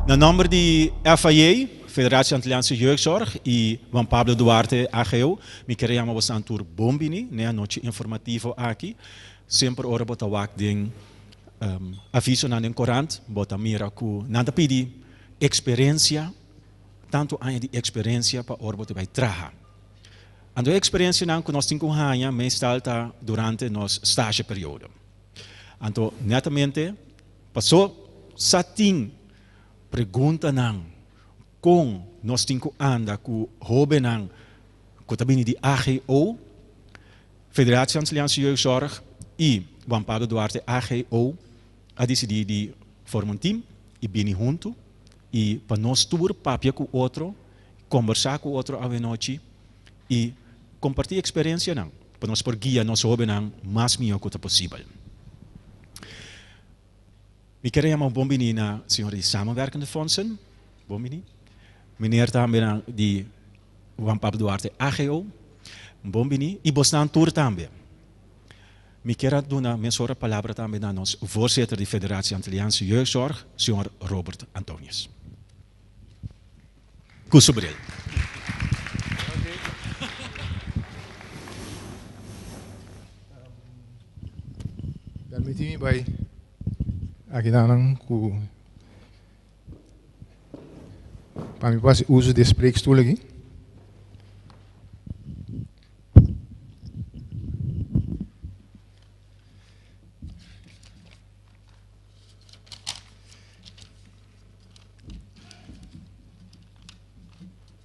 No nome de FIA, Federatie Antilliaanse Jeugdzorg, e Juan Pablo Duarte AGO, me queremos Santur Bombini, né, noite informativo aqui. Sempre ora bota wakding aviso na den corant, bota mira ku nada pedi experiência, tanto há de experiência para ora bota vai traha. Ando experiência não que nós temos hanya meestal tá durante nos stage período. Então, netamente, passou satin pergunta não com nós temos anda com hobe não com também de AGO, Federatie Antilliaanse Jeugdzorg e Juan Pablo Duarte AGO a decidir de formar team e bem junto e para nós tour papia com outro, conversar com outro a noite e compartilhar experiência não, para nós por guia nós hobe não mais melhor que possível. Me queremos um bom menino na senhora de samenwerkende fondsen, bom menino. Meneer também de Juan Pablo Duarte AGO, um bom menino e Bosnan Tour também. Me quero dar uma mensura palavra também na nosso voorzitter da Federatie Antilliaanse Jeugdzorg, senhor Robert Antonius. Kusubril. Permite-me, vai aqui não com para mim fazer uso desse preekstoel aqui.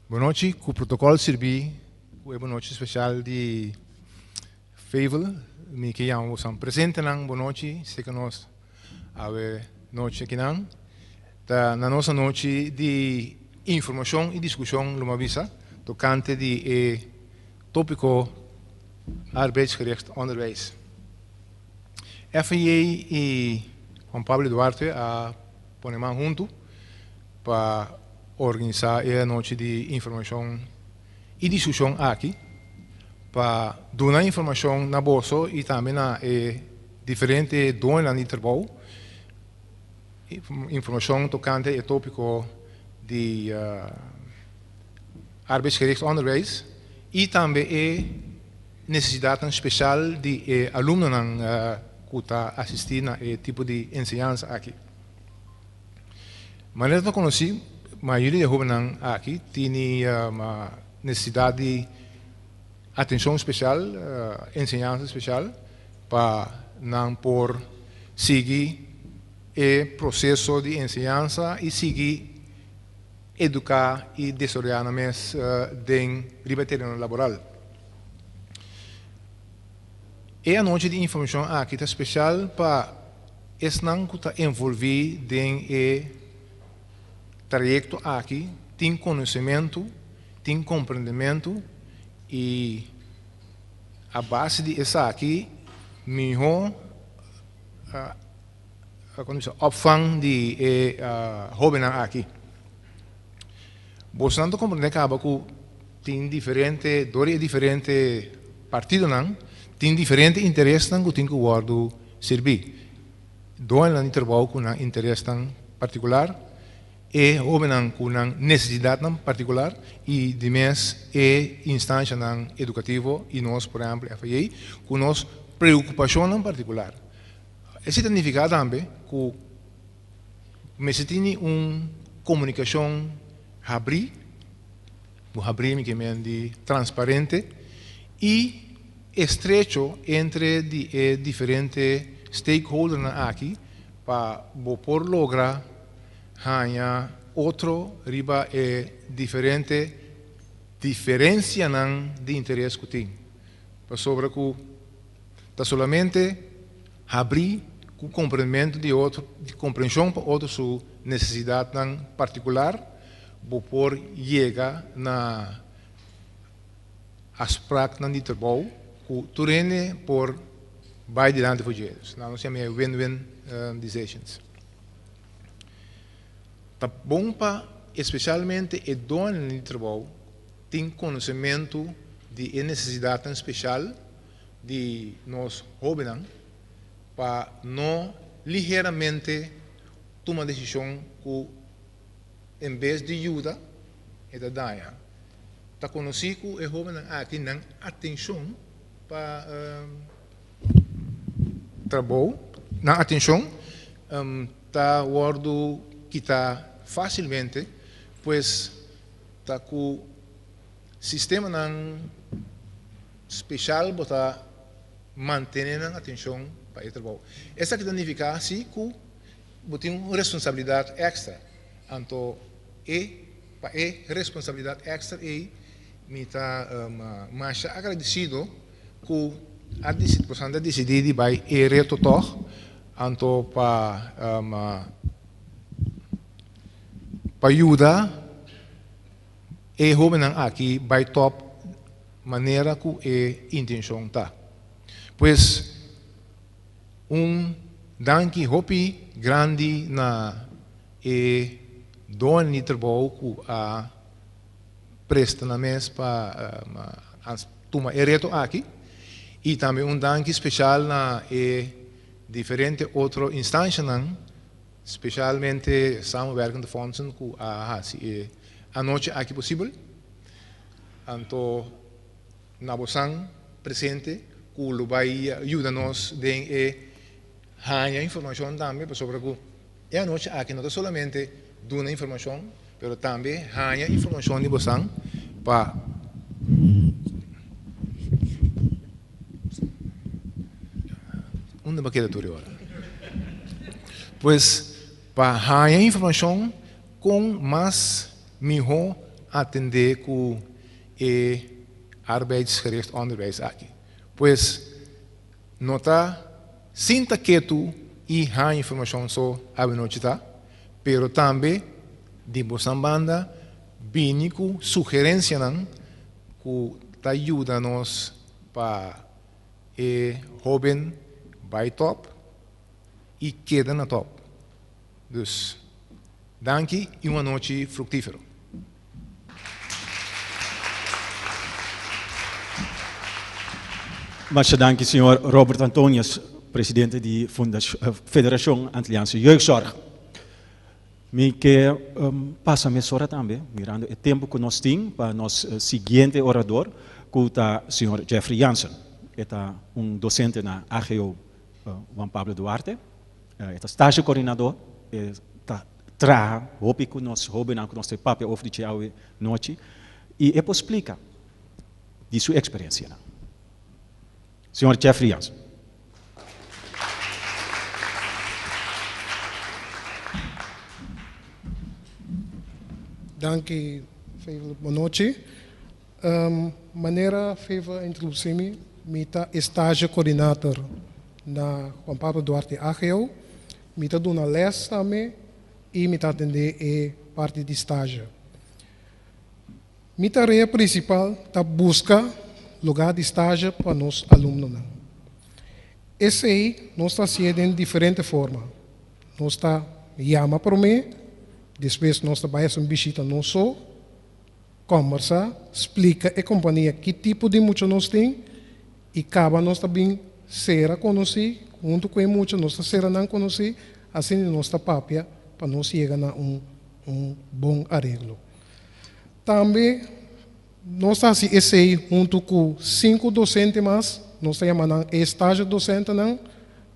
Boa noite, com o protocolo servir, com a boa noite especial de Feivel, me que eu sou presente não, boa noite, sei que nós a noite aqui não, na nossa noite de informação e discussão numa visa, tocante de tópico arbeidsgericht onderwijs. FIA e Juan Pablo Duarte a poneman junto para organizar a noite de informação e discussão aqui, para dar informação na bolsa e também na diferente doenças de trabalho, informação tocante ao tópico de arbeidsgericht onderwijs e também a necessidade especial de alunos que estão assistindo a tipo de ensinança aqui. Mas eu conheci a maioria de jovens aqui tem uma necessidade de atenção especial, ensinança especial, para não por seguir o processo de ensinança e seguir educar e desenvolver mais den libertação laboral. E a noite de informação aqui está especial para esse não que está envolvido em trajeto aqui, tem conhecimento, tem compreendimento e a base de essa aqui, melhor opvang de jovens aqui. Você não compreende que tem diferente partidos, tem diferente interesse que tem que guardar servir. Dois no trabalho com interesse particular e jovens com necessidade particular e de mais instância educativa e nós, por exemplo, FIA, com nossa preocupação particular. Isso significa também que se tem uma comunicação abrir que é transparente e estrecho entre diferentes stakeholders aqui para poder lograr hanya outro riba diferente diferença de interesse que tem. Para sobre que está solamente abrir com compreendimento de outro, de compreensão para outro sua necessidade particular, por chegar na as práticas de trabalho que turene por vai diante de eles. Não se chama win-win decisions. Tá bom para especialmente o dono de trabalho tem conhecimento de necessidade especial de nós jovens para não ligeiramente tomar decisão que em vez de ajuda, é da daia. Tá conhecido é jovem aqui não atenção para trabalho, na atenção, tá guardo que tá facilmente, pois tá com sistema não especial para manter a atenção para o trabalho. Essa que significa assim que tem uma responsabilidade extra. Então, para a responsabilidade extra me está mais agradecido que a decisão de decidir vai retornar então para ajudar e jovem aqui vai top maneira que a intenção está. Pois danke hopi grande na dono de trabalho que a presta na mesa para tomar reto aqui e também danke especial na diferente outras instâncias, especialmente samenwerkende fondsen que a noite aqui possível. Então, na bosan presente que vai ajudar-nos a ganhar informação também sobre que a noite aqui não é somente dar informação, mas também ganhar informação de bosan para onde vai quedar tudo agora? Pois para ganhar informação com mais melhor atender com arbeidsgericht onderwijs aqui. Pois nota sinta que tu e a informação só a noite tá, pero também de banda bem com sugerência não que tá ajuda nos para jovem vai top e queda na top. Dus danke e uma noite fructífera. Mas dank senhor Robert Antonius, presidente da Federação Antilliaanse Jeugdzorg. Me que passa a hora também, mirando o tempo que nós temos para nosso seguinte orador, que é o senhor Jeffrey Jansen. É docente na AGO Juan Pablo Duarte, é estágio coordenador, trabalha, hopi que nós roubamos, que nós temos papel over de hoje noite, e ele explica de sua experiência. Senhor Jeffrey Jansen. Danke, boa noite. Maneira favor introduzir-me, mita estágio coordenador na Juan Pablo Duarte AGO, mita dona les também e mita atender a parte de estágio. Minha tarefa principal é buscar lugar de estágio para nossos alunos. Esse aí nós está fazendo de diferente forma. Nós está chama para mim, depois nós está vai uma visita não só, conversar, explica a companhia que tipo de muito nós tem e acaba nós também ser a conhecer, junto com muito nós está ser a não conhecer, assim nós está papia para nós chegar a bom arreglo. Também nós estamos esse junto com 5 docentes mais, nós estamos chamando estágio docente,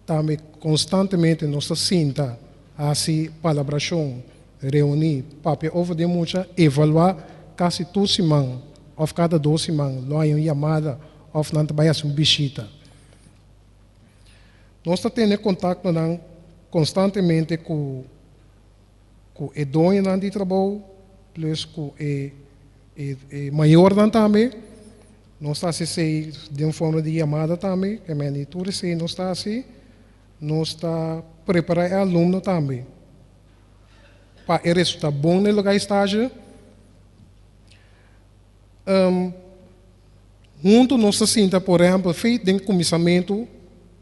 também constantemente nós estamos senta assim palabração, reunir, papel over de muita, evaluar quase toda semana, ou cada 2 semanas, lá uma chamada, ou não trabalhar uma visita. Nós estamos tendo contato constantemente com o dono de trabalho, plus com o maior também, nós estamos assim, de uma forma de chamada também, que é tudo assim, nós estamos assim, nós estamos preparando aluno também, para o resultado bom no lugar de estágio. Junto nós sinta, por exemplo, feito em começamento,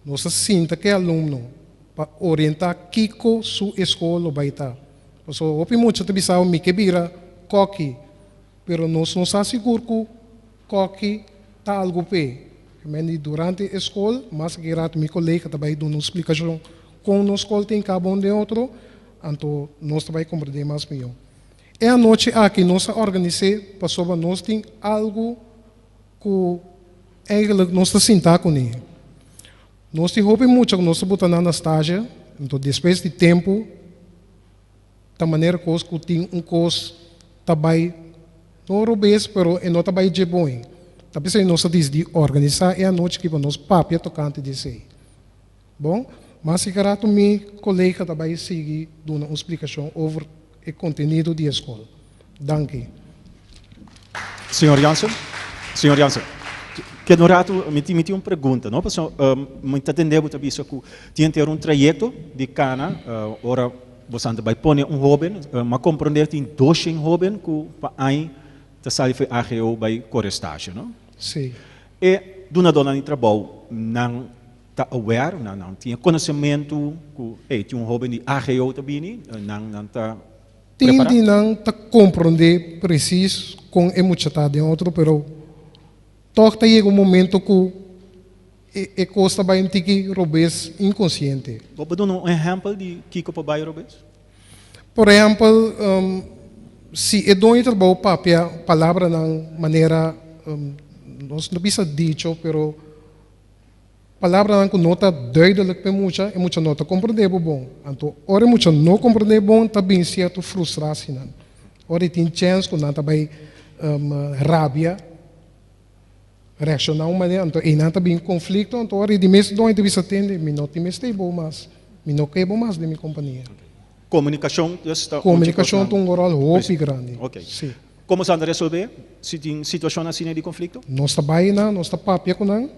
nós sinta que é aluno, para orientar Kiko sua escola vai estar. So, opi muito te bisau mi que vira coque, pero nós não está seguro que coque tá algo pé. Durante a escola, mas que rato meu colega também dando uma explicação com a escola tem cada um de outro, então nós também compreender mais melhor. É a noite aqui nós organizamos para sobre nós tem algo que eigenlijk nós está sentar com ele. Nós temos muito que nós botamos na estágio, então depois de tempo, da maneira que tem coisa também não robês, pero não também de bom. Talvez nós de organizar é a noite que nós papia tocante de sei. Bom, mas se quer meu colega também seguir dando uma explicação sobre o conteúdo da escola. Danke. Senhor Jansen, que no rato me tinha uma pergunta, não? Porque me entendeu também isso que tinha ter trajeto de cana, ora você vai pôr jovem, mas compreender tem 200 jovens que para aí tá sai foi AGO vai corestagem, não? Sim. E dona de trabalho não tá aware, não tinha conhecimento que tinha jovem de AGO também, não tá preparado. Tem não tá compreender preciso com emoção de outro, pero toca chega momento que é costa vai ter que robês inconsciente. Vou dar exemplo de que para vai robês. Por exemplo, se é dono trabalho papia palavra na maneira nós não precisa dicho, pero palavra não nota duidelijk para muita e muita nota compreender bom. Então, ora muita não compreender bom também certo frustração não. Ora tem chance que não também rabia reaccionar uma maneira, então e não também conflito, então ora de mês não devia atender, me não tem mês bom mas me não quer bom mais de minha companhia. Comunicação tem um rol muito grande. Ok. Sim. Como se anda resolver se tem situação assim de conflito? Nós trabalhamos, nós papia com não.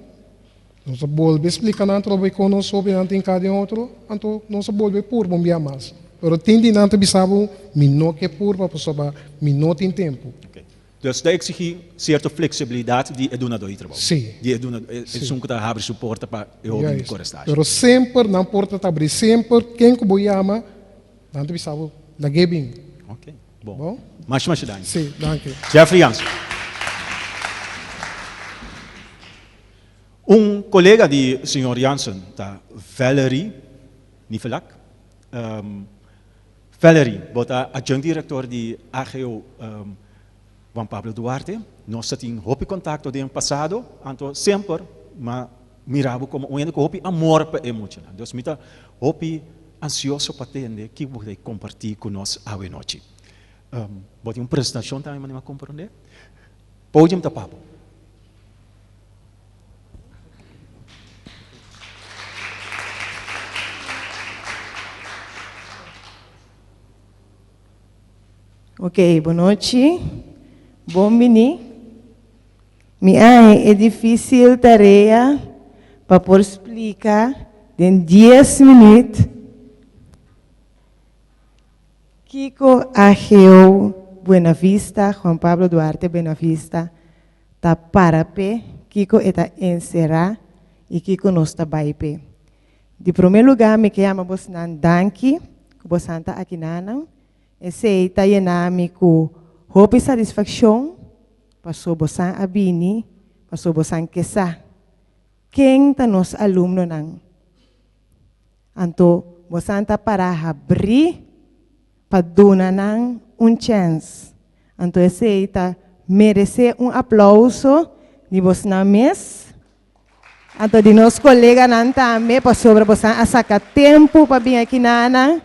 Nós volve explicar não trabalho com nós sobre não tem cada outro, então nós volve por bombear mais. Pero tem de não te bisabo, me não quer por para pessoa, me não tem tempo. Okay. Dus dat exige certa flexibilidade de educador de trabalho. Sim. De educador, é um que está abre suporte para eu Yes. corestagem. Pero sempre não porta tá abrir, sempre quem que boiama, não te bisabo, la gebing. Ok, bom. Bom? Mais dank. Sim, danke. Jeffrey Jansen. Colega de senhor Jansen, da Valerie Nivelak. Valerie, bota adjunct diretor de AGO Juan Pablo Duarte. Nós temos hopi contato de passado, então sempre mirava como único hopi amor para emocionar. Então, mita hopi ansioso para entender que você compartilhar com nós a noite. Bota uma apresentação também para compreender. Podium da papo. Ok, boa noite. Bom menino. É difícil tarefa para por explicar em 10 minutos Kiko AGO Buena Vista, Juan Pablo Duarte Buena Vista, está para pé, Kiko está encerrado e Kiko não está baipe. De primeiro lugar, me chamo Bosnan Danki, que Bosanta aqui não. Esse está llenando com hope e satisfação, passou Bosan Abini, passou Bosan Kesa. Quem está nos aluno não? Então, Bosan está para abrir, para dar não chance. Então, esse está merece aplauso de Bosan mes. Então, de nossos colegas não também, para sobre Bosan a sacar tempo para vir aqui não.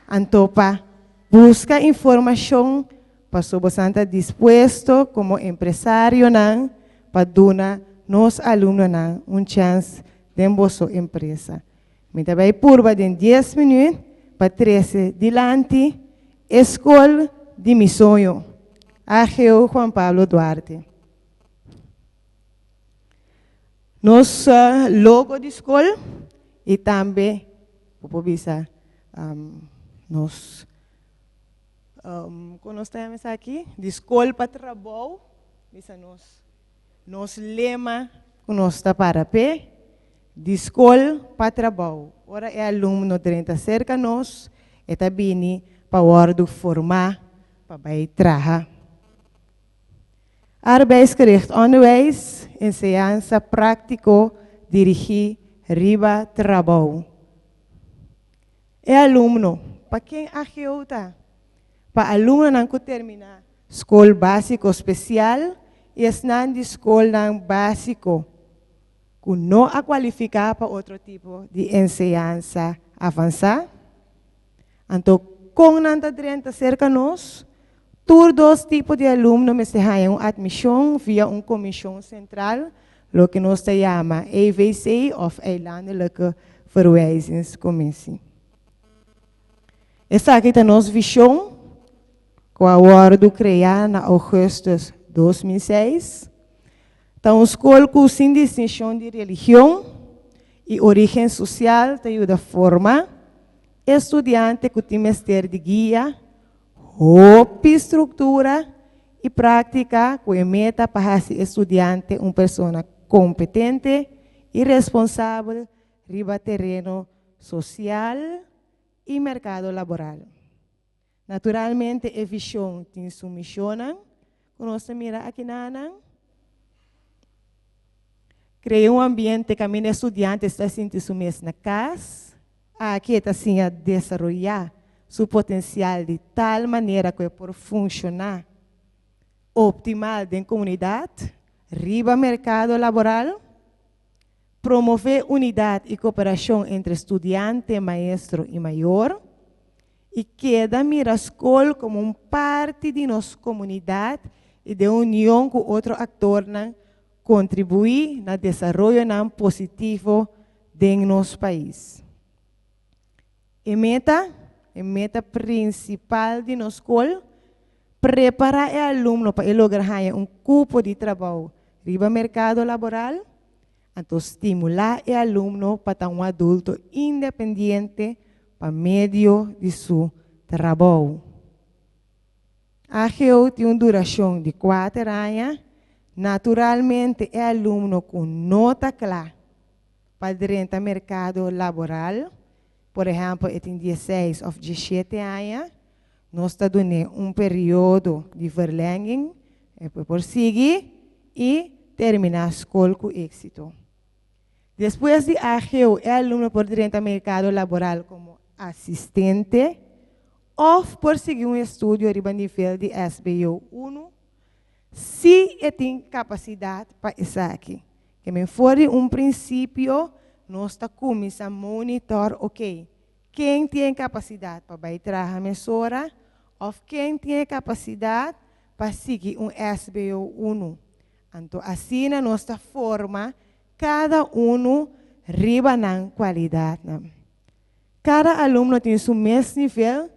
Então, para busca informação para sobre você estar disposto como empresário não para dar nos alunos não chance de vossa empresa. Me também purba de 10 minutos para 13 dilante escola de meu sonho. AGO Juan Pablo Duarte. Nosso logo de escola e também vou bisa nos quando nós estamos aqui, de escola para trabalho, bisa nos lema que nós está para pé, de escola para trabalho. Ora é aluno 30 cerca nós, e também para o formar, para vai trabalhar. Arbeidsgericht onderwijs, enseñanza práctico, dirigir, riba, trabalho. É aluno, para quem AGO está? para aluno não que termina escola básico especial e estão de escola básico que não a qualificar para outro tipo de enseñanza avançada. Então, com nanta drenta cerca nós, todos os tipos de alunos me se ganham admissão via uma comissão central, o que nós chama EVC, of Eilandelijke Verwijzingscommissie. Essa aqui é a nossa visão, que foi criada em agosto de 2006. Então, a escola sem distinção de religião e origem social te ajuda a formar estudante que tem mestre de guia, roupa, estrutura e prática com a meta para ser estudante uma pessoa competente e responsável riba terreno social e mercado laboral. Naturalmente, a visão tem sua missão, que nós mira aqui na criar um ambiente que a minha estudante está sentindo mesmo na casa, aqui está assim a desenvolver seu potencial de tal maneira que pode funcionar optimal dentro da comunidade, riba mercado laboral, promover unidade e cooperação entre estudante, maestro e maior, e queda mira a escola como uma parte de nossa comunidade e de união com outro ator contribuir no desenvolvimento positivo de nosso país. A meta principal de nossa escola preparar o aluno para lograr um cupo de trabalho riba mercado laboral, então estimular o aluno para ser um adulto independente para meio de seu trabalho. A AGEU tem uma duração de 4 anos. Naturalmente, o aluno com nota clara para dentro do mercado laboral, por exemplo, tem 16 ou 17 anos, nós estamos dando um período de verlenging, por seguir e terminar a escola com êxito. Depois de AGEU, o aluno por dentro do mercado laboral como assistente ou por seguir um estudo de nível de SBO 1, se tem capacidade para isso aqui. Que me fora um princípio, nós estamos começando a monitorar, ok, quem tem capacidade para baixar a emissora, ou quem tem capacidade para seguir um SBO 1. Então, assim, na nossa forma, cada um riba na qualidade. Cada aluno tem o mesmo nível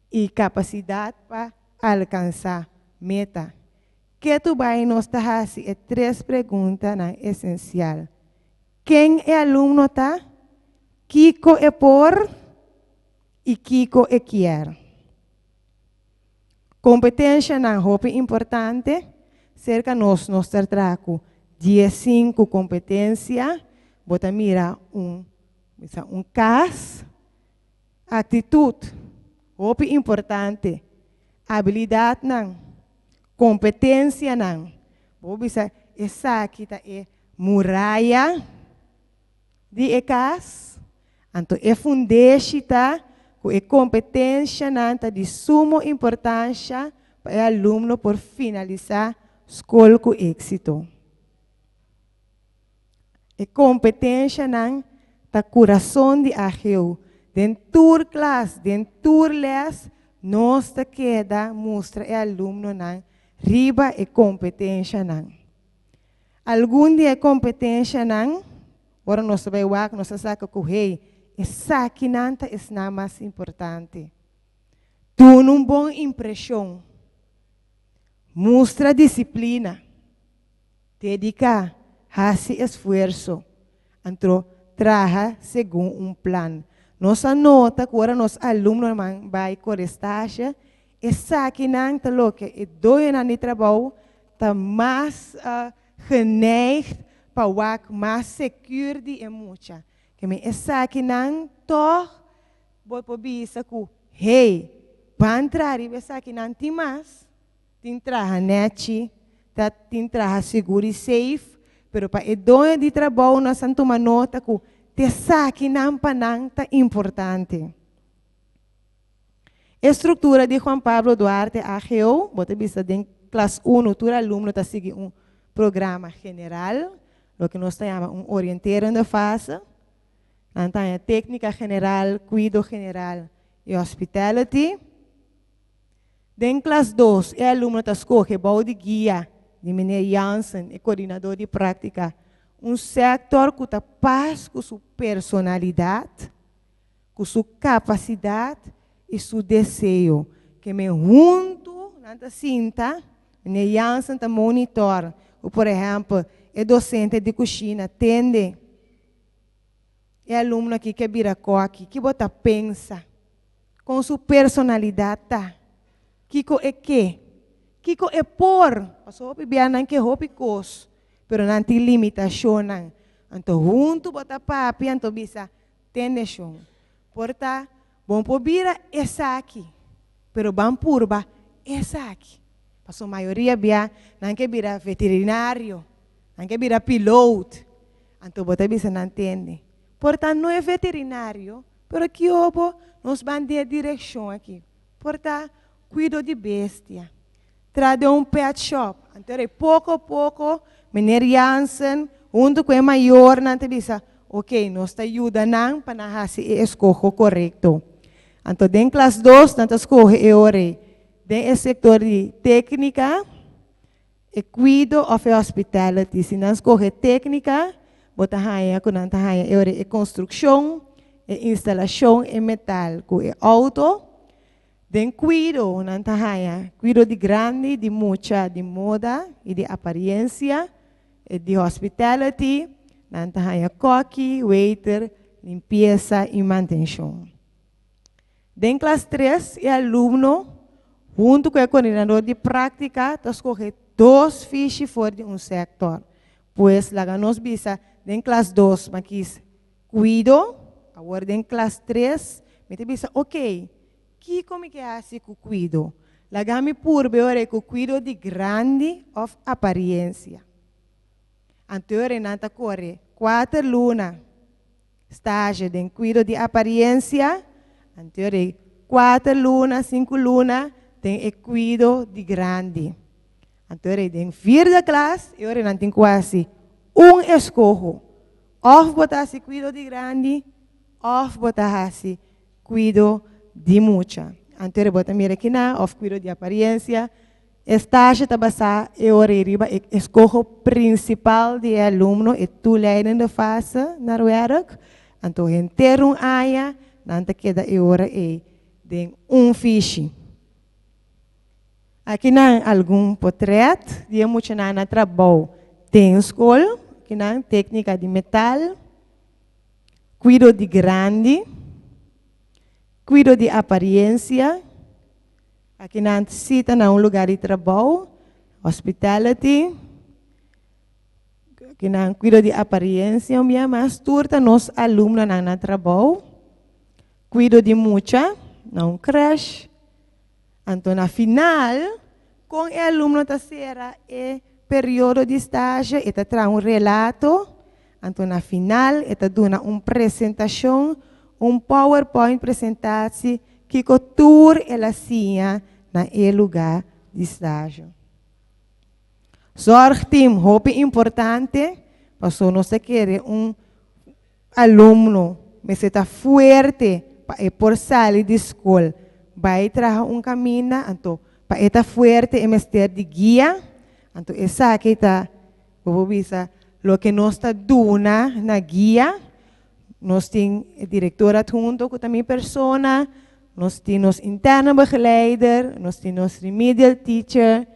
e capacidade para alcançar meta. Que tu vai nos fazer 3 perguntas essenciais. Quem é aluno tá? Kiko é por e Kiko é quer. Competência na roupa importante. Cerca nós trago 15 competências. Bota mira um caso, atitude, roupa importante, habilidade não, competência não. Vou bisa essa aqui tá é muralha de casa. Então é fundeixa tá com a competência não tá de suma importância para o aluno por finalizar escola com êxito. A competência não tá coração de AGEU. Dentro da classe, dentro da les, nós tá queda mostra o aluno não riba e competência não. Algum dia competência não, ora nós vai wak, nós saca correr, essa aqui não tá é mais importante. Tu uma boa impressão, mostra disciplina, dedicar, fazer esforço, então trabalha segundo um plano. Nossa nota, agora nós alunos vai com estágio, essa aqui não está louca, e 2 anos de trabalho, está mais geneigd para o mais seguro de emoção. Que essa aqui não toch, vou para bisa que, hey, para entrar, essa aqui não tem mais, tem trabalho net, tem trabalho seguro e safe, pero para o dono de trabalho nós vamos tomar nota que essa aqui não está importante. Estrutura de Juan Pablo Duarte AGO, bota vista em classe 1, todo aluno está seguindo programa general, o que nós chamamos orienterende fase. Então, técnica general, cuidado general e hospitality. Em classe 2, o aluno está escolhendo de guia, de meneer Jansen, coordenador de prática, sector que está paz com sua personalidade, com sua capacidade e seu desejo, que me junto, nanta cinta, meneer Jansen está monitor, ou, por exemplo, é docente de cozinha, atende, é aluno aqui que vira coque, que bota pensa, com sua personalidade, tá? Kiko é que? Kiko é por, passou para bianan que roupa cos, pero não tem limitação, não. Então, junto bota papi, então bisa tendeshon. Porta, bom por bira essa aqui, pero bam purba essa aqui. Passou a maioria bia, não que vira veterinário, não que vira piloto, então bota bisa não entende. Porta, não é veterinário, pero aqui obo nos bandeia direção aqui. Porta, cuido de bestia. Trade pet shop. Então, pouco a pouco, meneer Jansen, junto com o maior, não te bisa, ok, nós te ajudamos para fazer o escolho correto. Então, em classe 2, nós escolhemos o setor de técnica, e cuido of hospitality. Se nós escolhemos técnica, bota raia, com nanta raia, é construção, e instalação em metal, com o auto. Den cuido, nanta haya, cuido de grande, de mucha, de moda e de aparência, e de hospitality, nanta haya coque, waiter, limpeza e manutenção. Den classe 3, é aluno, junto com o coordenador de prática, tá escolher 2 fichas fora de sector. Pois, lá nós bisa, den classe 2, mas cuido, agora den classe 3, me te bisa, ok, que como que é com cuido? Lagami purbe ore com cuido de grande of aparência. Anterior nanta corre 4 luna estágio de cuido de aparência. Anterior 4 luna, 5 luna tem cuido de grande. Anterior de 4 classe e ore nanta quase escolho. Of botar-se cuido de grande, of botar-se cuido de mucha. Anterior bota mira aqui na, of cuido de aparência. Estágio está basado em oreriba, escolho principal de aluno e tu leidende fase na werk. Então, inteiro área, nanta queda e hora e de fiche. Aqui na algum portrait, de mucha na trabalho tem escola, aqui na técnica de metal, cuido de grande, cuido de aparência, aqui na cita na lugar de trabalho, hospitality, aqui na cuido de aparência, mas turta nos alunos na trabalho, cuido de mucha, na creche, então na final, com o aluno tá será período de estágio, eta traz relato, então na final, eta dona apresentação, PowerPoint apresentasse que tour ela tinha na lugar de estágio. Zorg team, hope importante, passou nós querer aluno, mas está forte para por sair de escola, vai trazer caminho, então para estar forte é mestre de guia, então essa aqui está, vou ver o que nós está dando na guia. Nós temos diretora junto com também pessoa, nós temos interno begeleider, nós temos remedial teacher,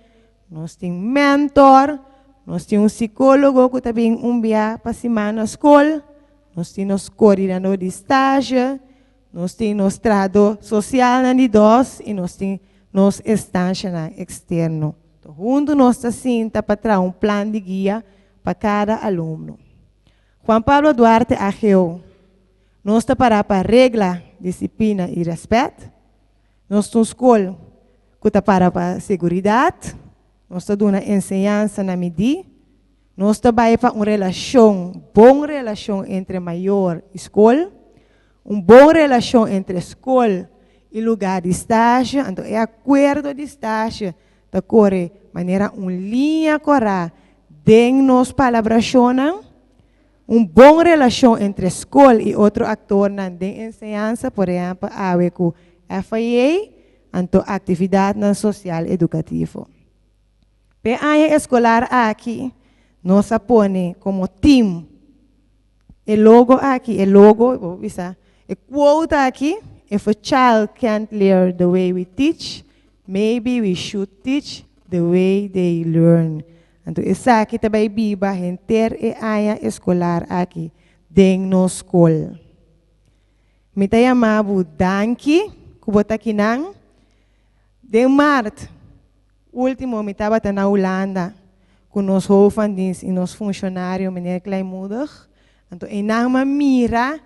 nós temos mentor, nós temos psicólogo que também dia para semana na escola, nós temos coordenador de estágio, nós temos trabalho social na de dois e nós temos estágio externo. Então, junto nós assim para trazer plano de guia para cada aluno. Juan Pablo Duarte AGO. Nós estamos para regra, disciplina e respeito. Nós estamos escola que está para segurança. Nós estamos dando ensinança na medida. Nós estamos para uma boa relação entre maior e escola. Uma boa relação entre escola e lugar de estágio, então é acordo de estágio, da corre maneira linha corá, den nos palabracionam, bom relação entre escola e outro ator na de ensinança, por exemplo, a com FIA, então atividade social educativa. Pe área escolar aqui, nós põe como team, o logo aqui, o logo, vou avisar, a quote aqui, if a child can't learn the way we teach, maybe we should teach the way they learn. Então, essa aqui também biba enter a área escolar aqui, dentro da escola. Me tá chamando Danke, kubota kinang. De março, último, me estava na Holanda, com os hoofddienst e os funcionários, meneer Kleinmoedig. Então, em nama mira,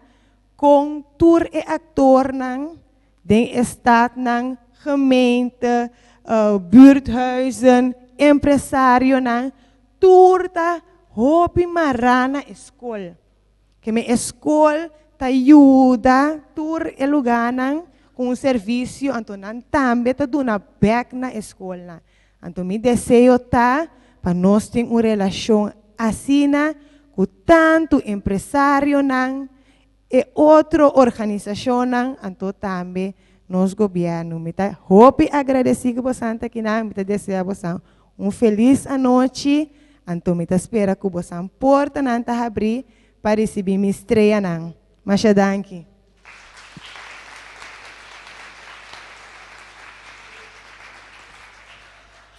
com tour e actor nang, den estado nang, gemeente, buurthuizen, empresário nang, turta, hopi marana escola. Que me escola ta ajuda, tur e lugar nang, com serviço, então nan também ta duna back na escola. Então me desejo tá para nós ter uma relação assim com tanto empresário nang e outra organização nang, então também nos governo. Me tá hope agradecido por Santa que nang, me tá desejo você feliz noite. Então me tá espera que você porta nan ta abrir para receber minha estreia nang. Masha danke.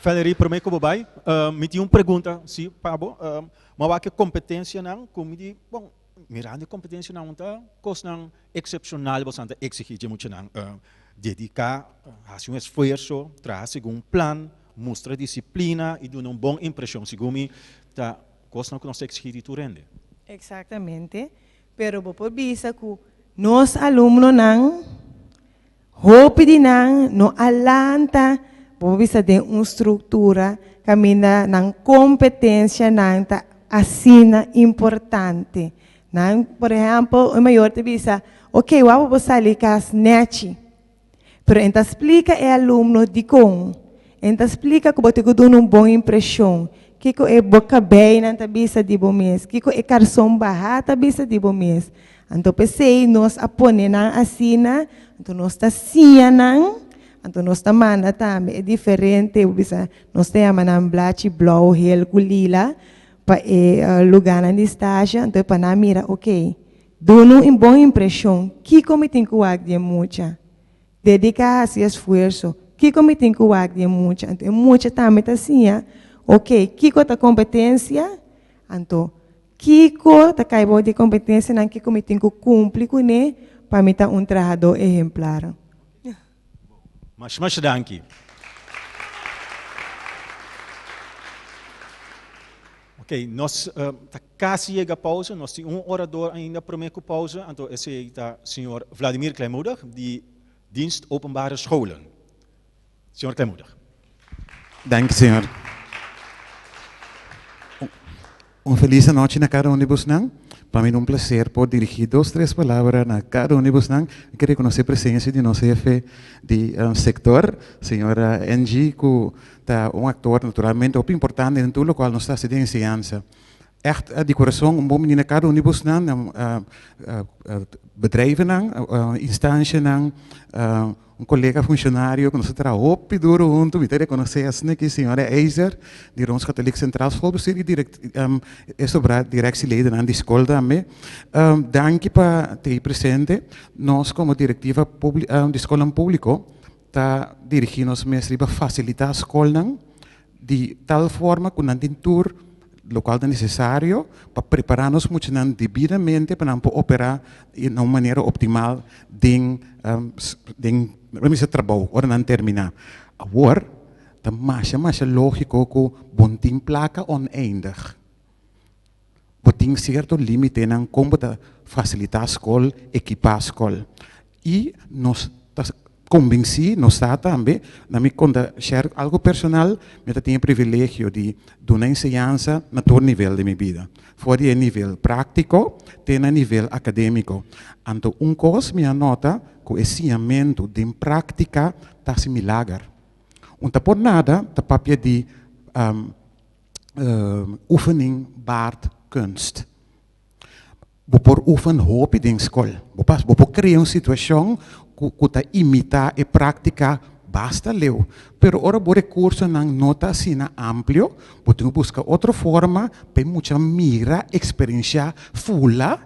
Valerie, para mim, como vai? Me tinha uma pergunta, sim, Pablo. Mas que competência não, como me bom, mirando competência não tá, coisa não excepcional, você não exigir muito não, dedicar, fazer esforço, trazer um plano, mostrar disciplina e dar uma boa impressão, segundo mim, tá, coisa não que nós exigir tu rende. Exatamente, pero por visa que nós alunos não, hope de não alanta, por visa de uma estrutura, caminha na competência não tá assina importante. Não, por exemplo, o maior te visa, ok, vamos sair com as net, pero então explica ao aluno de como, então explica que você tem uma boa impressão, que é boca bem na tabisa de bom mês, que é carção barata tabisa de bom mês. Então pensei nós apone na assina, então nós tá não. Então, nós também é diferente, nós temos um black, blau, hel, lila, para lugar na estágio, então, para nós mira, ok, dando uma boa impressão, que como tem que fazer muito, dedicar a esse esforço, que como tem que fazer muito, então, muito também assim, ok, que a competência, então, que a caibo de competência, não que como tem que cumprir com ele, para mim tá trabalhador exemplar. Mas danke. Ok, nós tá quase chega a pausa, nós temos orador ainda para mim com pausa, então esse é o senhor Vladimir Kleinmoedig, de Dienst Openbare Scholen. Senhor Kleinmoedig. Dank, senhor. Feliz noite na cada ônibus não. Para mim é prazer poder dirigir 2, 3 palavras na cada ônibus não. Quero reconhecer a presença de nosso chefe de sector, senhora Angie, que é ator naturalmente muito importante em tudo o qual nós estamos fazendo ensinança. Echt de coração, bom menino cada ônibus não, bedrijven não, instância não, colega funcionário que nós trabalhamos op duro junto, me reconhecer a senhora Eiser, de Rooms Katholiek Centraal Schoolbestuur e sobre directieleden aan die school também. Dank para ter presente, nós como diretiva de escola público, está dirigindo-nos para facilitar a escola de tal forma que não tem tour local necessário para preparar-nos muito devidamente para operar de uma maneira optimal de trabalho, ou não terminar. Agora, é mais lógico que bom tem placa oneindig. Tem certo limite em como facilitar a escola, equipar a escola. E nós convenci, não está também, na minha conta, share algo personal, eu tenho o privilégio de dar uma ensinança na todo nível de minha vida. Fora de nível prático, tem a nível acadêmico. Então, coisa me anota que o ensinamento de prática está similar. Não por nada, está papel de oefening baart kunst. Você pode oefenen hoop in escola. Você pode criar uma situação que você imita e praticar basta leu. Pero ora o recurso não nota assim amplio, você busca outra forma para muita mira, experiência fula.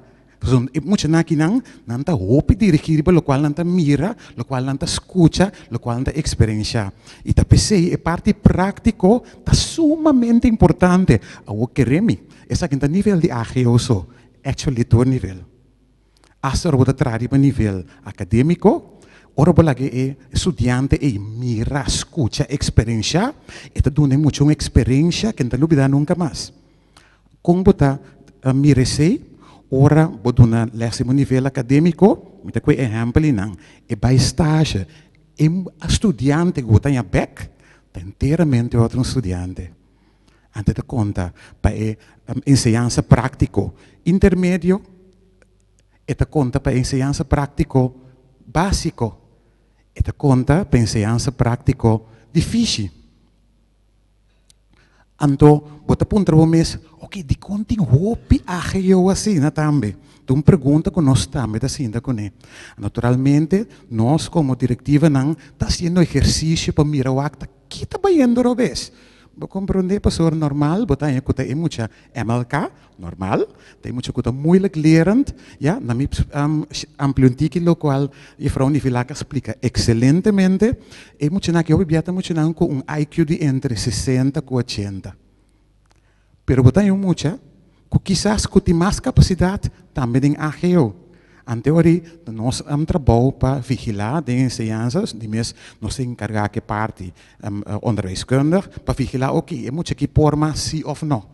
Muita aqui não tá hope dirigir para o qual não tá mira, o qual não tá escuta, o qual não tá experiência. E tá pensei, a parte prático tá sumamente importante. O que remi, essa aqui tá nível de agioso, actually todo nível. Hasta você trazer para nível acadêmico, ora bola que estudante e mira, escuta, experiência, e tá dando muita uma experiência que não olvidar nunca mais. Como você mira sei, ora você na décimo nível acadêmico, me dá um exemplo não, e vai estágio, e estudante que está em back, está inteiramente outro estudante. Antes de conta para ensinança prático intermédio, e te conta para ensinança prático básico, e te conta para ensinança prático difícil. Então, você aponta para o mês, ok, de quanto hope eu assim também. Então, pergunta que nós também assim com ele. Naturalmente, nós como diretiva não está fazendo exercício para mirar o que está fazendo a vez. Vou compreender pessoa normal, botar que tem muita MLK normal, tem muita coisa muito lerend, ja, na minha ampliantique local e Frau Nivilaca explica excelentemente, e muita na que eu biata muita na com IQ de entre 60 e 80. Pero botar muita, que quizás que tem mais capacidade também em AGO. Anteori, nós trabalhamos para vigilar de ensinanças, de mes nós encarregar que parte onderwijskundig, para vigilar ok, é muito que forma sim ou não.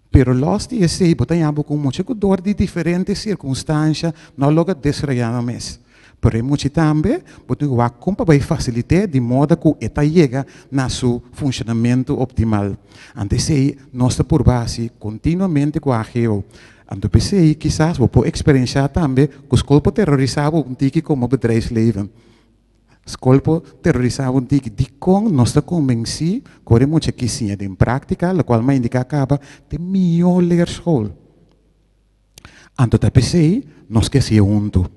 Pero los de esse, botamos com muito dor de diferentes circunstâncias, não logo desraiando mes. Pero é muito também, botamos como para facilitar de modo que eta chega na seu funcionamento optimal. Antes nós por base continuamente com a AGO. Então pensei, quizás, vou experienciar também que os corpos terrorizavam tique como bedrijfsleven. Os corpos terrorizavam tique de com nós te convenci, que muito que sim em prática, a qual me indica acaba de melhor leerschool. Então pensei, nós que se junto.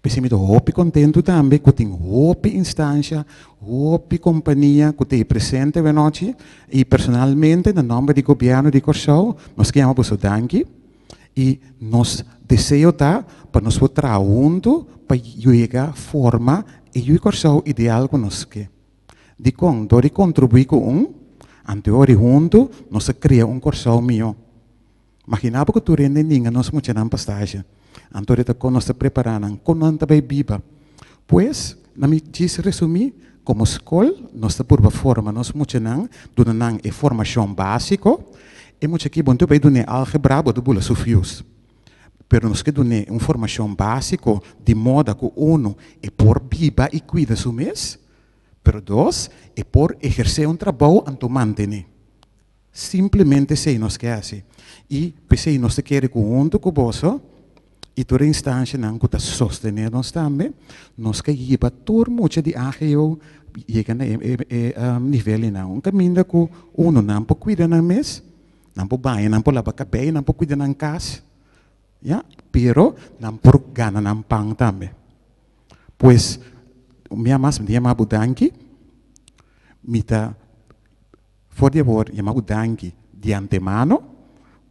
Pensei me hope contento também, que tem hope instância, hope companhia, que tem presente a noite, e personalmente, no nome do governo de Corsão, nós queremos o danke, e nós desejamos para nós trabalhar junto, para chegar a forma, e o Corsão ideal que nós queremos. De quando contribuir com anterior junto, nós criamos Corsão melhor. Imaginava que tu rende ninguém, nós muito na pastagem. Então, nós estamos preparando, como não está viva. Pois, na minha diz resumir, como escola, nós estamos por forma, nós muito não, dando a formação básica, e muito aqui, bom, tu vai dar álgebra, bom, tu bula sufios. Pero nós queremos uma formação básica, de modo que uno é por viva e cuida su mês, pero dois, é por exercer trabalho anto manter. Simplesmente sei nós que assim. E pensei, nós queremos com junto com você, e toda instância não que está sostener nós também, nós que lleva todo muito de AGO chega a nível não. Um caminho que uno não pode cuidar na mês, não pode banhar, não pode lavar cabelo, não pode cuidar na casa, ja? Pero não pode ganhar na pão também. Pois, minha mais me chama Budanki, me tá por favor, chama Budanki de antemano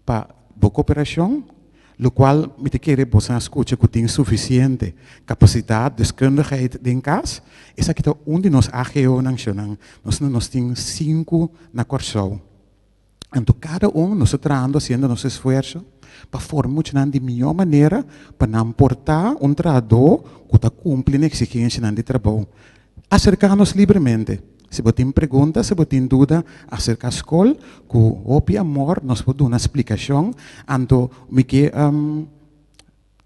para a cooperação. O qual me quer você escuta que tem suficiente capacidade, deskundigheid em casa. Essa aqui é onde nós AGO nacional. Nós temos 5 na Corsão. Então, cada nós estamos fazendo nosso esforço para formar de melhor maneira para não portar trabalhador que está cumprindo a exigência de trabalho. Acercar-nos livremente. Se você tem perguntas, se você tem dúvida acerca da escola, com o amor, nós podemos dar uma explicação. Então, me que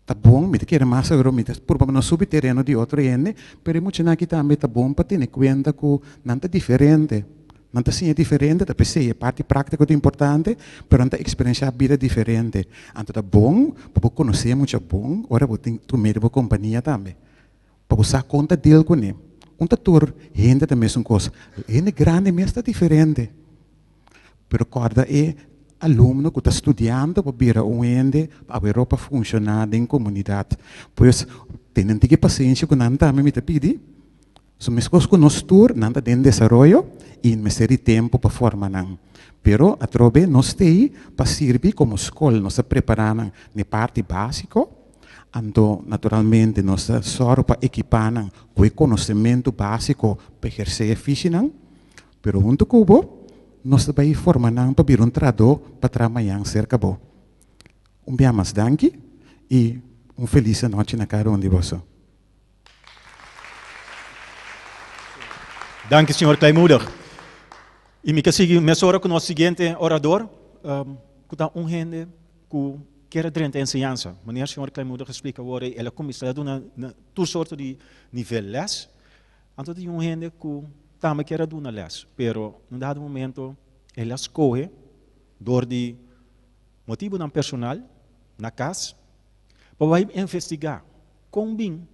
tá bom, me quer mais agora, me por não subir terreno de outro ende, pero muito na que também tá bom para ter conta que não tá diferente. Não tá sim é diferente, tá pensei, é parte prática do importante, pero não tá experiência a vida diferente. Então tá bom, para conhecer muito bom, ora vou ter tu meio de companhia também. Para usar conta dele com ele. Conta tur, gente também são coisas. Gente grande mesmo está diferente. Pero corda é aluno que está estudando para vir a ende para a Europa funcionar em comunidade. Pois, tem que paciência com nós também me pedir. So, mis coisas que nós tur, nada tem desenvolvimento e me seria tempo para formar não. Pero, a trobe, nós tem para servir como escola, nós preparamos na parte básica, então, naturalmente, nós só para equipar com o conhecimento básico para exercer a oficina, pero junto com o nós também formamos para vir tradutor para trabalhar cerca do. Bem mais danke e feliz noite na cada um de vocês. Danke, senhor Kleimoedig. E me consigo mesora com o nosso seguinte orador, que está gente que quer durante a ensinança. Meneer o senhor Kleimoedig explica agora, ele começa a dar toda sorte de nível les, então tem gente que também quer dar uma les, pero num dado momento ele escolhe, door de motivo não personal, na casa, para investigar como bem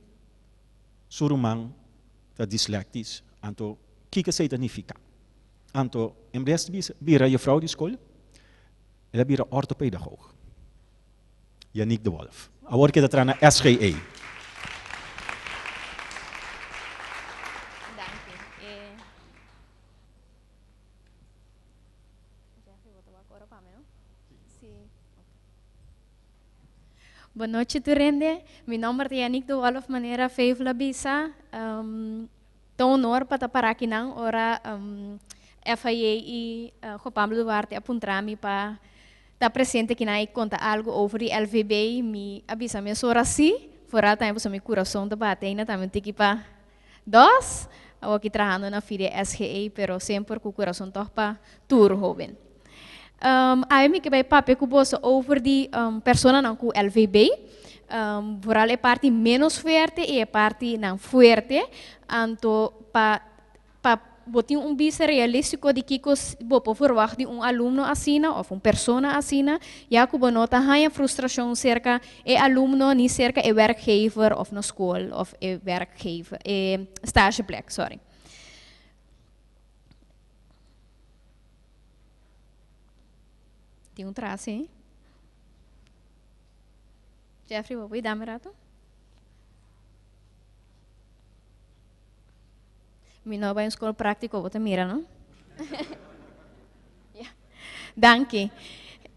o romano está dislexis. Então, o que significa? Então, em vez de vir a juffrouw de escola, ela vira ortopedagoog. Yannick de Wolf. Agora que está na SGE. Boa noite, Turende. Meu nome é Yannick de Wolf, maneira Feivla Bisa. Então, honor para estar aqui não, ora FIA e Juan Pablo Duarte apontar-me para estar presente aqui e contar algo sobre o LVB, me avisa me sora sim, fora tempo sobre meu coração de bate, ainda também tem que para dois, eu aqui trabalhando na filha SGA, pero sempre com o coração torpa tour jovem. Aí me que vai papo com você over de pessoa não com LVB. Vooral é parte menos forte e é parte não forte, então para botar visto realístico de que por verwacht de aluno assim ou persona assim, já que nota há frustração cerca é aluno nem cerca é werkgever of na escola of é werkgever é stageplek, sorry. Tem traço, hein? Jeffrey, vou dar um rato? Meu nome é escola prática, vou te mirar, não? Yeah. Danke.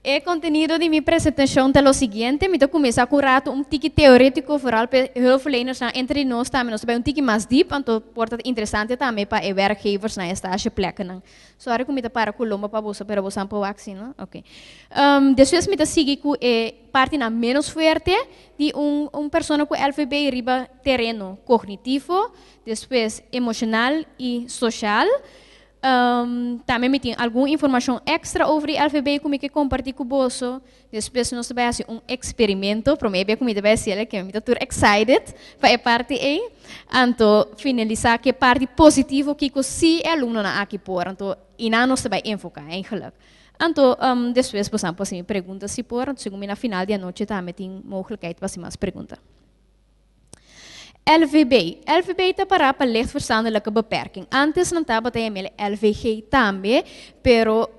O conteúdo de minha apresentação é o seguinte, me começar com um tique teórico, vooral para hulpverleners entre nós também, nós vamos tique mais deep, então porta interessante também para werkgevers na estageplekken. Sorry que me para Colombo para você, para você ampa vaccin, não? Ok. Depois me sigue com parte na menos forte de pessoa com LVB riba terreno cognitivo, depois emocional e social. Também me tem alguma informação extra sobre o LVB que me compartilhar com você. Depois nós vamos fazer experimento, para mim é como vai ser, que me estou excited para a parte aí. Então finalizar que parte positiva que se aluno na aqui por, então e não nós vai enfocar, eigenlijk. Então depois passamos para perguntas se por, segundo na final da noite também tem mogelijkheid para mais perguntas. LVB está para licht verstandelijke beperking. Antes não estava até LVG também, pero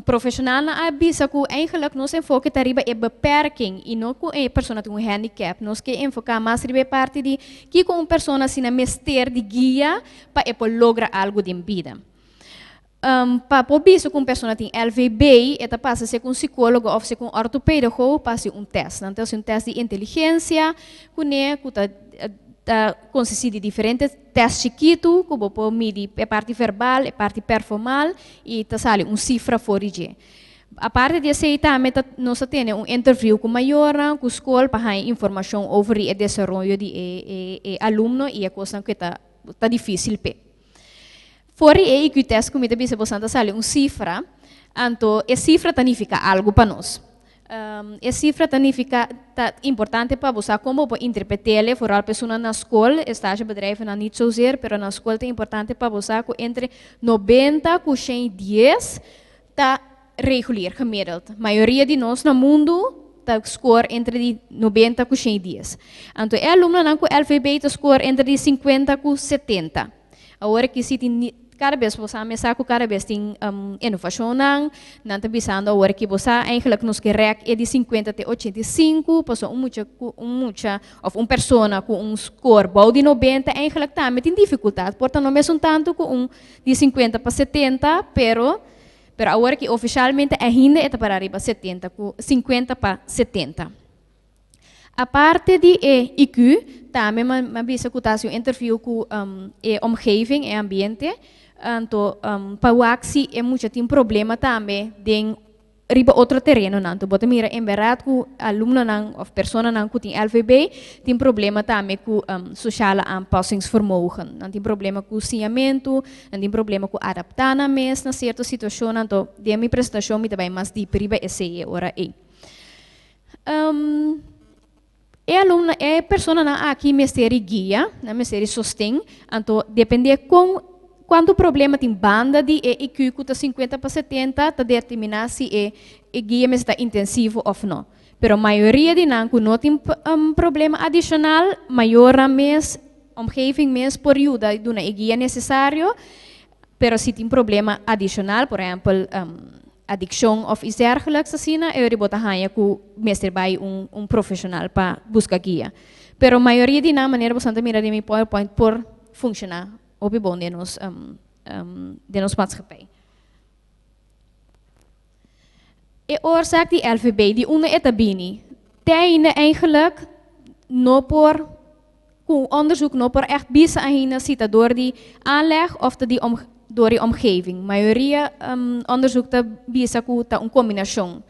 profissional na avisa que eigenlijk nós enfoque tariba é beperking e não com a pessoa com handicap. Nós que enfocar mais ribe parte de que com pessoa assim na mester de guia para lograr algo de vida. Para poder isso com pessoa tem LVB, ela passa a ser com psicólogo ou ser com ortopedagogo, passa teste. Então, um teste de inteligência, consiste de diferentes testes chiquitos, que você medir a parte verbal, a parte performal e sale cifra fora de. A parte de aceitar, nós temos interview com maior, com a escola, para dar informação sobre o desenvolvimento de aluno e a coisa que está difícil. Fora que o teste que você sale cifra, então a cifra significa algo para nós. A cifra significa tá importante para você como para interpretar, vooral pessoas na escola, estagebedrijven não niet zozeer, pero na escola é importante para você que entre 90 e 110 tá regular gemiddeld. A maioria de nós no mundo tá score entre de 90 e 110. Então, é aluno não com LVB tá score entre de 50 e 70. Agora que se tem cada vez você me saco cada vez tem inovação não tá pensando agora que você eigenlijk nos gerek é de 50 até 85, passou uma pessoa com score bom de 90 eigenlijk também tem dificuldade, portanto não é tanto com de 50 para 70, pero agora que oficialmente ainda é para arriba 70, 50 para 70. A parte de IQ, também me bisa que eu interview com a omgeving, o ambiente, então para o axi é muito tem problema também de riba outro terreno não, então bota mira em verdade que aluno não ou pessoa não que tem LVB tem problema também com sociale aanpassingsvermogen, não tem problema com ciamento, não tem problema com adaptar na mes na certa situação, então de minha apresentação me também mais deep riba esse ora aí. Aluno é pessoa na aqui mesteri guia, na mesteri sostém, então depende com quando o problema tem banda de IQ que está 50 para 70, está determinar se é guia está intensivo ou não. Pero a maioria de nós que não tem problema adicional, maior a mês, omgeving mês por ajuda de uma guia necessário, pero se tem problema adicional, por exemplo, adicção ou iets dergelijks, assim, eu rebota hanha que mestre vai profissional para buscar guia. Pero a maioria de nós, maneira bastante mira de meu PowerPoint por funcionar. Op je bon de ons maatschappij. De oorzaak die LVB, die onder etabini, die eigenlijk no por onderzoek no por echt bisa ahina zitten door die aanleg of door die omgeving. Maioria onderzoek ta bisa ku ta combinação.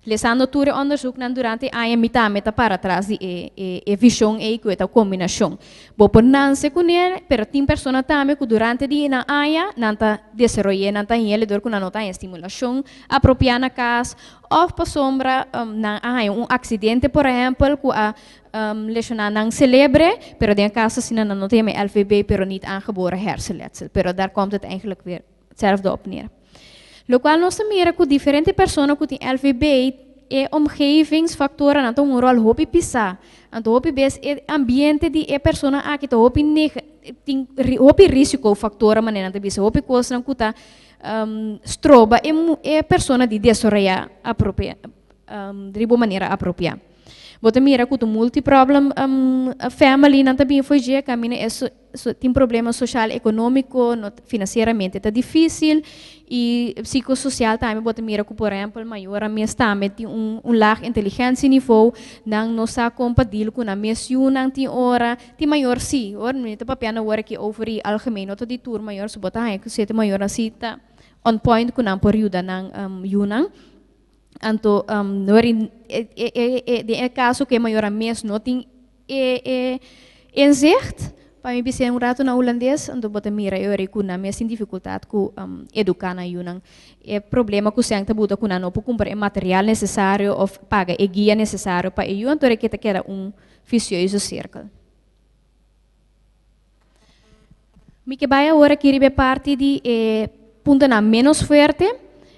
Lesando tudo onderzoek nan durante a meta para trás de visão e que é combinação. Bo por não se conhecer, pero tem pessoa também que durante dia na área não tá desenvolver, não tá ele dor com não tá estimulação apropriada na casa, ou por sombra na área acidente, por exemplo, que a lesionar não celebre, pero de caso se não tem LVB, pero niet aangeboren hersenletsel, pero daar komt het eigenlijk weer hetzelfde op neer. Lo qual nós mira que diferente pessoas que têm LVB e omgevingsfactoren então um rol hopi pisar. Então hopi bes e ambiente de e pessoa aqui to hopi tem hopi risco factor maneira de bisa hopi coisa que tá stroba e pessoa de desarrollar apropria de boa maneira apropriada. Bota mira que o multiproblem family não também foi já caminha tem problema social econômico financeiramente está difícil e psicossocial também bota mira que por exemplo maior a minha também tem lag inteligência nível não está compatível com a missão não tem hora tem maior sim hora não está papel na hora que over e algemeen outro de tour maior se bota aí que se tem maior assim tá on point com não por ajuda não yunang. Então, de caso que maior a mês não tem inzicht, para mim ser rato na holandês, então bota mira eu recuna mês tem dificuldade com educar na yunang. É problema que o sangue tabuta com não por comprar material necessário ou paga e guia necessário para eu então é que era vicioso círculo. Me que vai agora que ribe parte de ponto na menos forte,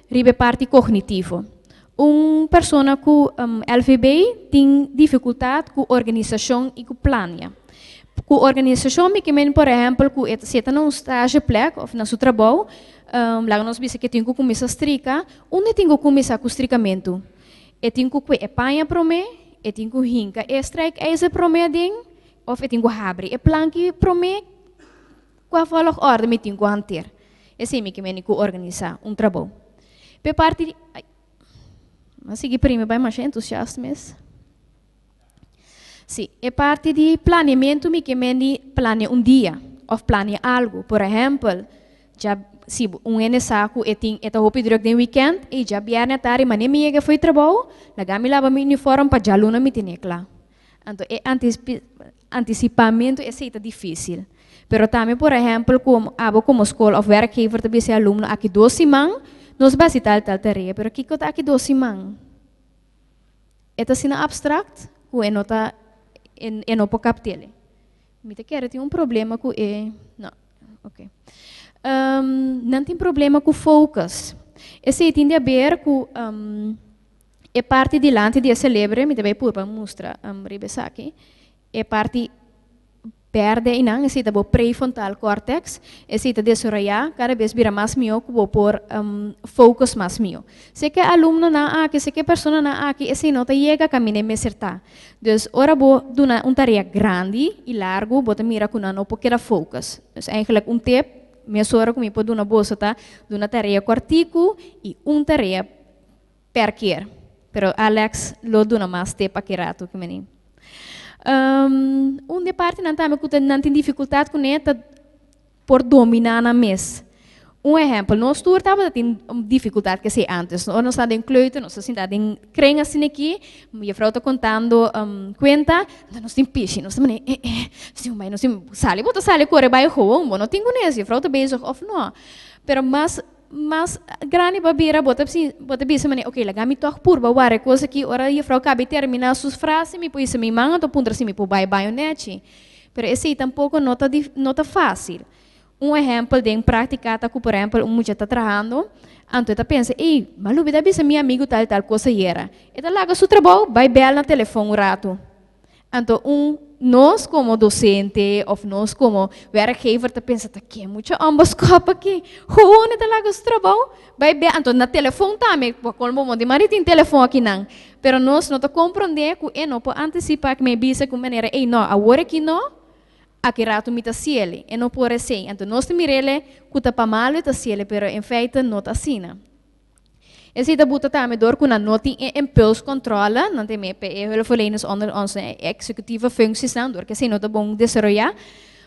ribe parte cognitivo. Pessoa com LVB tem dificuldade com organização e com plano. Com organização, me queimei, por exemplo, que se está num estágio plec ou na seu trabalho, lá nós vimos que tem que começar a estricar, onde tem que começar com o estricamento? E tem que apanhar para mim, e tem que rincar, e strike esse para mim, ou tem que abrir, e planque para mim, qual foi a ordem que tem que manter? Esse é me queimei que organizar trabalho. Por parte de mas seguir primeiro vai mais entusiasta mesmo. Sim, é parte de planeamento me que me planeia dia ou planeia algo. Por exemplo, já se saco e tem roupa durante o weekend e já viernes tarde mas nem me foi trabalho, lá me lava meu uniforme para já luna me tem lá. Então é antecipamento é sempre difícil. Pero também por exemplo como escola ou werkgever também se aluno aqui 2 semanas nos vai citar tal tarefa, pero aqui está aqui 2 semanas. Esta sina abstract, ku enota enopo captele. Mita quero tem problema com não, ok. Não tem problema com focus. Esse tem a ver com é parte de lante de celebre, me deve pôr para mostrar ribesa aqui. É parte perde e não, esse é o prefrontal cortex, esse é desarrollar, cada vez vira mais mio, que vou pôr focus mais mio. Se que aluno na aqui, se que pessoa na aqui, esse nota chega a caminhar me acertar. Então, ora vou dar uma tarefa grande e largo, vou mira com não porque era focus. Então, eigenlijk tip, minha sora comigo pode dar uma bolsa, tá? Uma tarefa cortico e tarefa per keer. Pero Alex lo dá mais tempo aqui rato que menino. De parte não tem dificuldade com ela por dominar na mesa. Exemplo, nós todos temos dificuldade que se antes. Nós estamos em kleuter, nós estamos em kring assim aqui, minha vrouw está contando conta, nós temos piche, nós estamos nós temos sali, bota sali corre vai gewoon, não tem conhece, a vrouw está bezig of não. Pero mas grande babira bota bisa mane okay lagami toch purba ware coisa que ora a vrouw cabe terminar suas frases me pois me manga to puntra se me po bye baionete. Pero esse tampouco nota fácil. Exemplo de prática tá por exemplo muita está trabalhando, então tá pensa, ei, malu vida bisa meu amigo tal coisa era. Eta laga su trabalho, vai bel na telefone rato. Então nós como docente ou nós como werkgever tá pensa tá que muito ambas copa aqui. Gewoon eta laga su trabalho, vai bel então na telefone também, por momento de marido tem telefone aqui não. Pero nós não tá compreender que não pode antecipar que me bisa com maneira, ei não, agora aqui não. Aqui rato mita ciele, e não pode ser. Então, nós temos ele que está para mal está ciele, pero em feito não está assim. Esse da buta também dor com a nota impuls controla, não tem me ele verlenen onder onze executieve functies não, dor que se não tá bom desenvolver.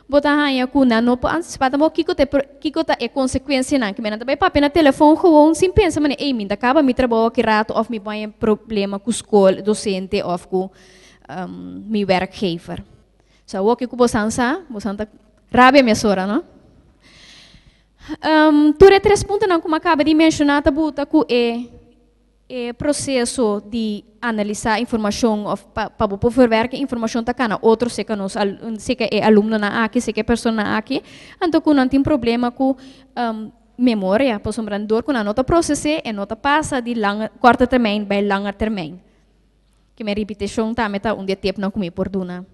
Bota hanya com a não pode antecipar também que tá é consequência não, que me não vai papel na telefone gewoon sem pensar, mas ei, minta acaba me trabalho aqui rato of me põe problema com escola, docente of com meu werkgever. So, o que você rabia minha sora, não? Ture três pontos não como acaba de mencionar, tá buta que processo de analisar informação para verwerken informação tá cana outro se que nós se que é aluno na aqui se que é pessoa na aqui, então que não tem problema com memória, por sombrador com a nota processar e nota passa de curta termijn para langer termijn. Que me repetição tá meta dia tempo não comer por duna.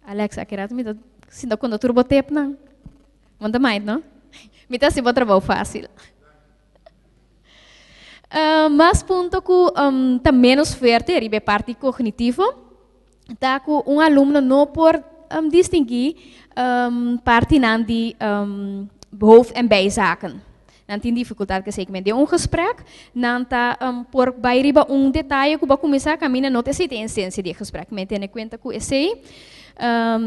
Alex, akirato me sinda quando turbo tempo não. Manda mais, não? Me tá se bom trabalho fácil. Mas ponto que tá menos forte, ribe parte cognitiva, tá com aluno não por distinguir parte não de hoofd- en bijzaken. Dan tem dificuldade que sei que me deu gesprek, dan tá por bairiba detalhe que vai começar a caminhar não tem a essência de gesprek. Me tem conta que esse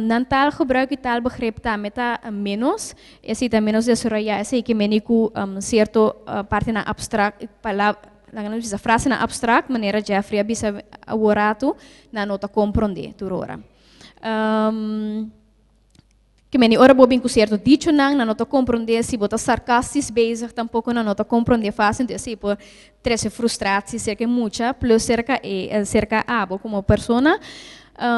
dan taal gebruik je taalbegrip daarmee menos, esse tá menos desarrollar, esse que me nico certo parte na abstract, a frase na abstract, maneira Jeffrey bisa aworato na nota compreender turora. Que me ora bobin com certo dicho não, na nota compreender se bota sarcastis bezig, tampouco na nota compreender fácil, então se por três frustrações cerca muita, plus cerca abo como persona.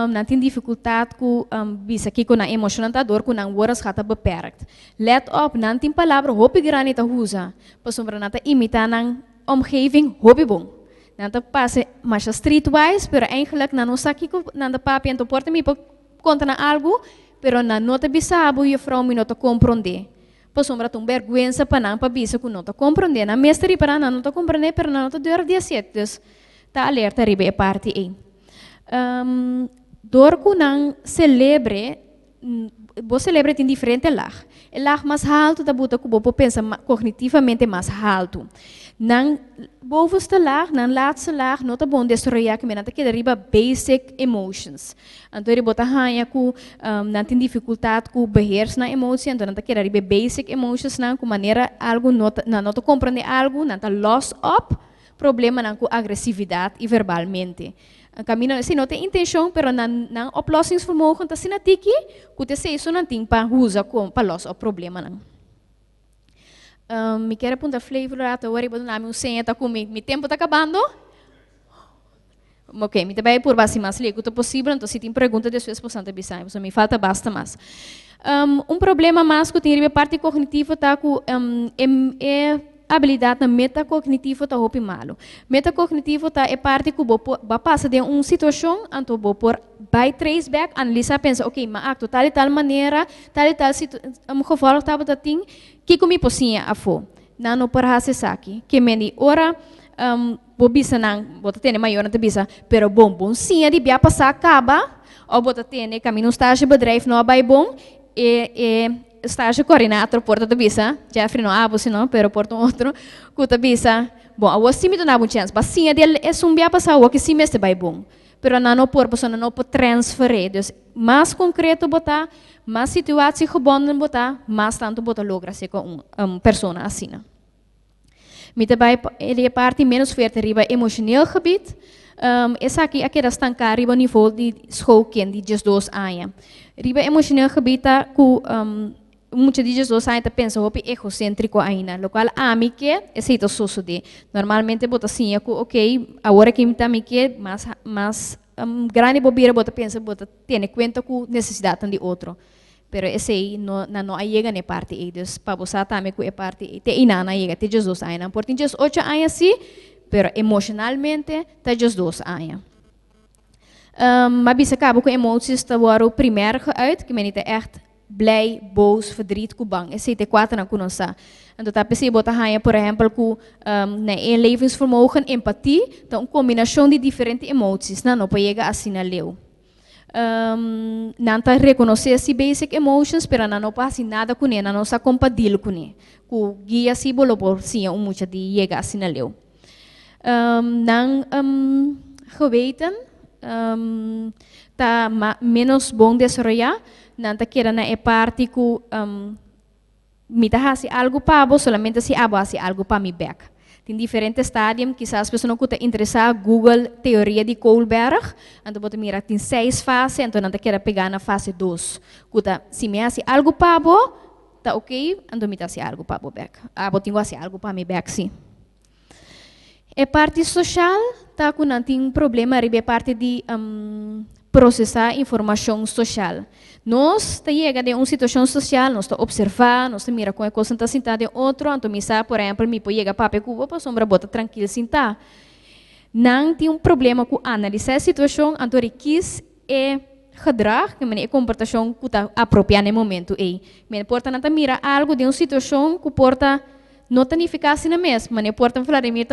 Não tem dificuldade com bisa aqui com a emocionador com não horas gata beperkt. Let op, não tem palavra hopi grande ta usa, para sombra nata imitar na omgeving hopi bom. Nata passa mais streetwise, pero eigenlijk na nossa aqui com nada papi então porta me conta na algo, pero na nota bisabo e frau me nota compreender. Para sombra tum vergonha para não para bisa com nota compreender. Na mestre para não nota compreender, pero na nota deur dia certos. Tá alerta ribe parte aí. Dorco não celebre, você celebra em diferente lag. O lag mais alto da buta que você pensa cognitivamente mais alto. Não bovenste lag, não laatste lag, não tá bom desarrollar que me nata que deriva basic emotions. Então ele bota hanha com não tem dificuldade com beheers na emoção, então nata que deriva basic emotions não com maneira algo não tá compreender algo, não tá loss up, problema não com agressividade e verbalmente. Caminho se não tem intenção, pero não oplossingsvermogen tá sinatiki, que te sei isso não tem para usar com para loss o problema não. Me quero apontar flavor até agora, eu vou dar um senha tá comigo, meu tempo tá acabando. Ok, me também por base mais legal que possível, então se tem pergunta de sua esposa também sai, então me falta basta mais. Problema mais que tem a parte cognitiva tá com é habilidade na metacognitiva tá hopi malo. Metacognitiva tá é parte que ba passa de situação, então bo por by trace back analisar pensa, ok, mas acto tal e tal maneira, tal e tal geval tá bota ting, que comi posinha a fo. Não por hase saki, que meni ora bisa nang bota tene maior na bisa, pero bom sim de bia passar acaba, ou bota tene caminho estágio bedrijf no vai bom e estágio coordenador porta bisa, Jeffrey no abo sino, pero porta outro, cuta bisa, bom, a você me dá uma chance, mas sim de é bia passar o que sim este vai bom, pero não por pessoa não pode transferir, dus mais concreto botar, mais situação gebonden botar, mais tanto botar logra ser com pessoa assim. Met daarbij de parte menos verder riba emotioneel gebied. Is aqui dat stancar riba niveau die schoolkind die just 2 anos. Riba emotioneel gebied tá ku muitos de just 2 anos tá pensa hopi egocêntrico ainda, lo qual a mim que é feito sosso de. Normalmente bota assim, ok, agora que me tá me que mas grande bobeira bota pensa bota tem conta com necessidade de outro. Pero esse aí não chega na parte aí, dus para você também com a parte te inana chega te Jesus aí, não portem just 8 anos sim, pero emocionalmente te just 2 anos. Maar bisa acaba com emoties te worden primair geuit, que men echt blij, boos, verdriet, bang. Esse te 4 na kunosa. En dat heb je bota haya, por exemplo, com na levensvermogen, empatie, então combinação de diferentes emoties, não pode chegar assim na leu. Não está reconhecer esses basic emotions, pero não passa nada com ele, não está compatível com ele. Com guia se bolo por sim, muito de chegar assim na leu. Não geweten, tá menos bom desarrollar, não está querendo é parte com me tá assim algo para você, solamente se abo assim algo para me back. Tem diferentes estádios, quizás as pessoas não estão interessadas Google teoria de Kohlberg, então você mira tem 6 fases, então não quer pegar na fase 2. Kuta se me hace algo para você, tá ok, então me tá assim algo para você back. Abo tenho assim algo para me back sim. A parte social tá com não tem problema, a parte de processar informação social. Nós chega de uma situação social, nós observar, nós mira com a coisa está sentada de outro, então me sabe, por exemplo, me pode chegar para cuba para sombra bota tranquilo sentar. Não tem problema com analisar a situação, então requis é gedrag, que é comportação que está apropriada no momento aí. Me porta não mira algo de uma situação que porta não está eficaz na mesma, mas porta falar de mim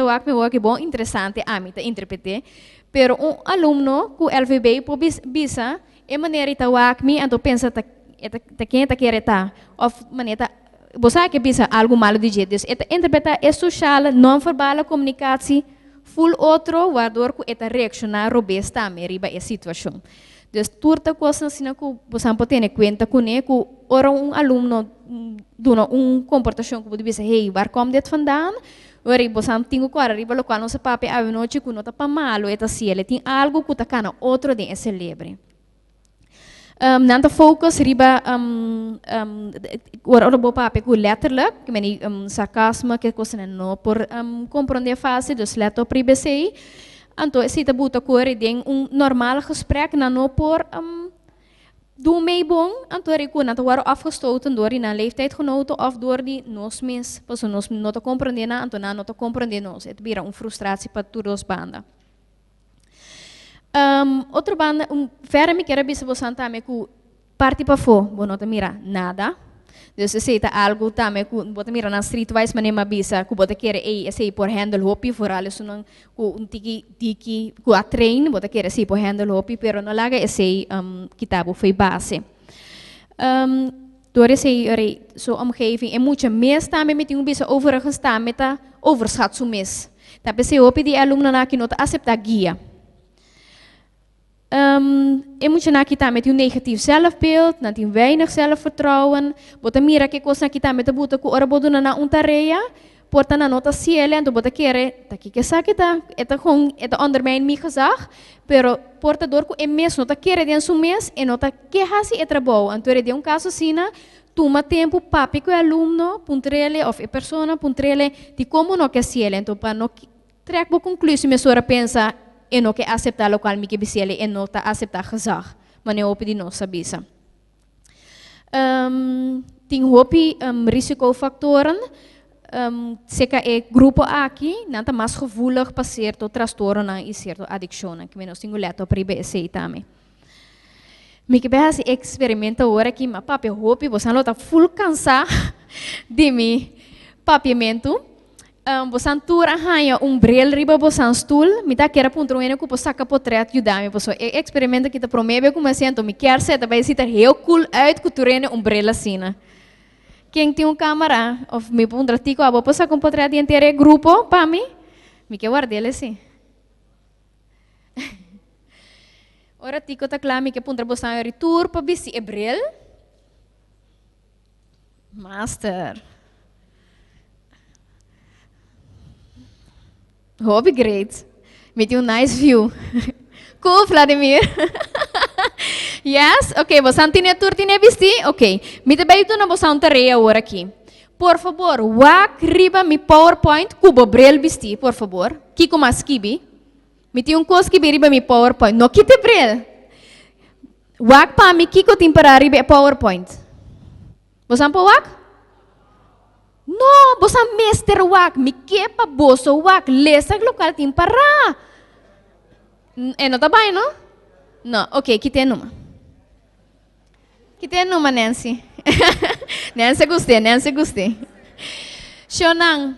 que bom interessante a mim interpretar, pero aluno com LVB pode bisa é maneira ita wakmi então pensa quem tá querer tá of maneira você que pensa algo malo de jeito esta interpreta é social não verbal comunicação full outro guardor que esta reaccionar robesta meriba a situação dus turta coisa assim que você pode ter conta com ele que ora aluno dona comportação que pode dizer hey waar kom dit vandaan ora você tem que arriba local não se pape a noite que não tá para malo eta se ele tem algo que tá cana outro de celebre. Nanta focus riba ora bo pape ku letterlijk, que meni sarcasmo que coisa não por compreender fácil dos letter privacy. Então se buta corre de normal gesprek na no por do meio bom, então rico na waro afgestoten door na leeftijdgenoten of door die nos mens, pas nos não te compreender na, então não te compreender nos, het vira frustratie para todos banda. Outra banda, verder me quero bisa você também com parte para fora, bom não te mira nada. Dus se tá algo também com bota mira na streetwise manema bisa, com bota querer sei por handle hopi for alles não com tiki com a train, bota querer sei por handle hopi, pero não laga sei kitabo foi base. Door sei so omgeving é muito mais também me tem bisa overigens também tá overschat so mis. Tá pensei hopi die alumno na que não tá aceitar guia. Emotioneel kita met een negatief zelfbeeld, met een weinig zelfvertrouwen. Bota mira que cosa kita met de buta ku ora boduna na un tarea, porta na nota ciele, ando bota kere, taki que sakita, eta gewoon eta ondermijn mi gezag, pero porta door ku emes nota kere den su mes e nota que hasi e trabalho. Antore de um caso sina, toma tempo papi com o aluno, puntrele of e persona puntrele de como no que ciele, então para no trek bo conclusão me sora pensa e não quer aceitar local me que bisele e não tá aceitar gezag, mas não opini não sabisa. Tem hopi risicofactoren, seca é grupo aqui, não tá mais gevoelig para certo transtorno e certo adicção, que menos singuleto para IBC também. Me que behas experimenta ora que ma papi hopi, você não tá full cansado de mi papiamento. Você tour arranha brel riba você stool, me tá quer ponto ene que você saca potret ajudar-me, você experimenta que tá promeve como assim, me quer ser também se tá heel cool uit que tu rene brel assim. Quem tem câmera, of me pondra tico abo você com potret inteiro grupo para mim, me quer guardar assim. Ora tico tá claro, me quer pondra você retur para bisi brel. Master. Hobby great. Met you nice view. Cool, Vladimir. Yes? Ok, você tem a tour, tem visti? Ok. Me te bem tu na você tarefa agora aqui. Por favor, wak riba mi PowerPoint cubo brel visti, por favor. Kiko mas kibi. Me tem coisa que riba mi PowerPoint. No kite brel. Wak pa mi kiko tem para riba PowerPoint. Você não wak? No, bosa mester wak, mi kepa boso wak, lesa local tim para. No tá bem, não? Não, ok, que numa. Que numa, Nancy. Nancy gostei. Shonang,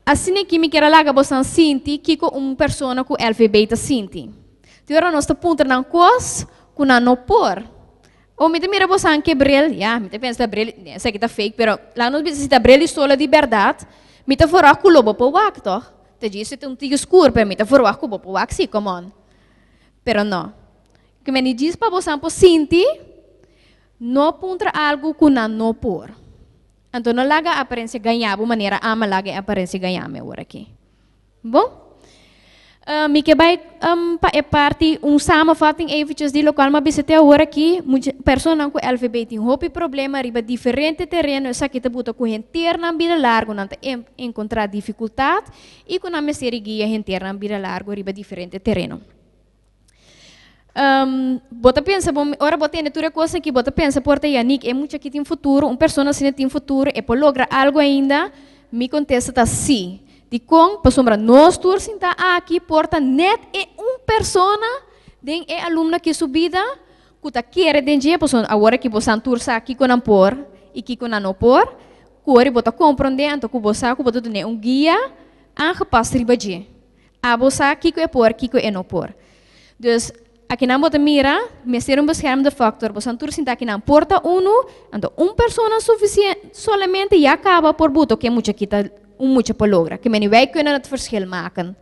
assim que me quer laga bosan sinti, kiko persona ku alfabeta sinti. Tiora nós tá punta nang kos, kuna no por. O me te mira você que bril, ja, me te pensa bril, sei que tá fake, pero lá nos bisa se bril sola de verdade, me te forrar com lobo po wak, toch? Te diz se um tigo escuro, pero me te forrar com lobo po wak, sim, come on. Pero não. Que me diz para você po sinti, não puntra algo que não por. Então não laga a aparência ganhar, de maneira ama laga a aparência ganhar me agora aqui. Bom? Me que vai para parte samenvatting eventjes die lokaal maar visite agora aqui, pessoas com LVB tem hopi problema riba diferente terreno, essa que te buta com gente na vida largo, não te encontrar dificuldade e com a mestre guia gente na vida largo riba diferente terreno. Bota pensa, ora bota em tudo coisa que bota pensa porta Yannick é muito que tem futuro, pessoa assim tem futuro e por lograr algo ainda, me contesta tá sim. De com, para nós tour sinta aqui porta net é persona den é alumna que subida que tá quer den dia pessoa agora que você tour sa aqui com por e que com não por core bota compreender então que você bota ter guia aangepast riba dia a você aqui que é por que é não por dus aqui não bota mira me ser beschermde factor você tour sinta aqui não porta então persona suficiente solamente já acaba por boto que muito aqui tá muita palavra, que wij kunnen het verschil maken.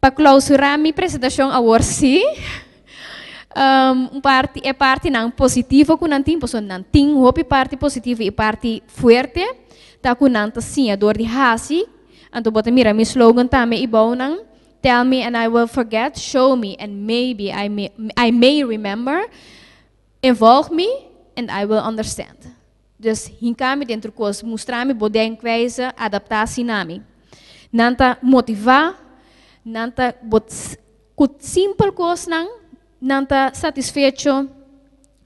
Para clausurar minha apresentação agora sim, parte não positiva com nantim, pessoa nantim, hope parte positiva e parte forte, tá com nanta sim a dor de hasi, então bota mira meu slogan também e bom não, tell me and I will forget, show me and maybe I may remember, involve me and I will understand. Dus hinkami dentro kos mostrar-me bodem kwijze adaptatie nami. Nanta motivar, nanta bot kut simpel kos nanta satisfecho,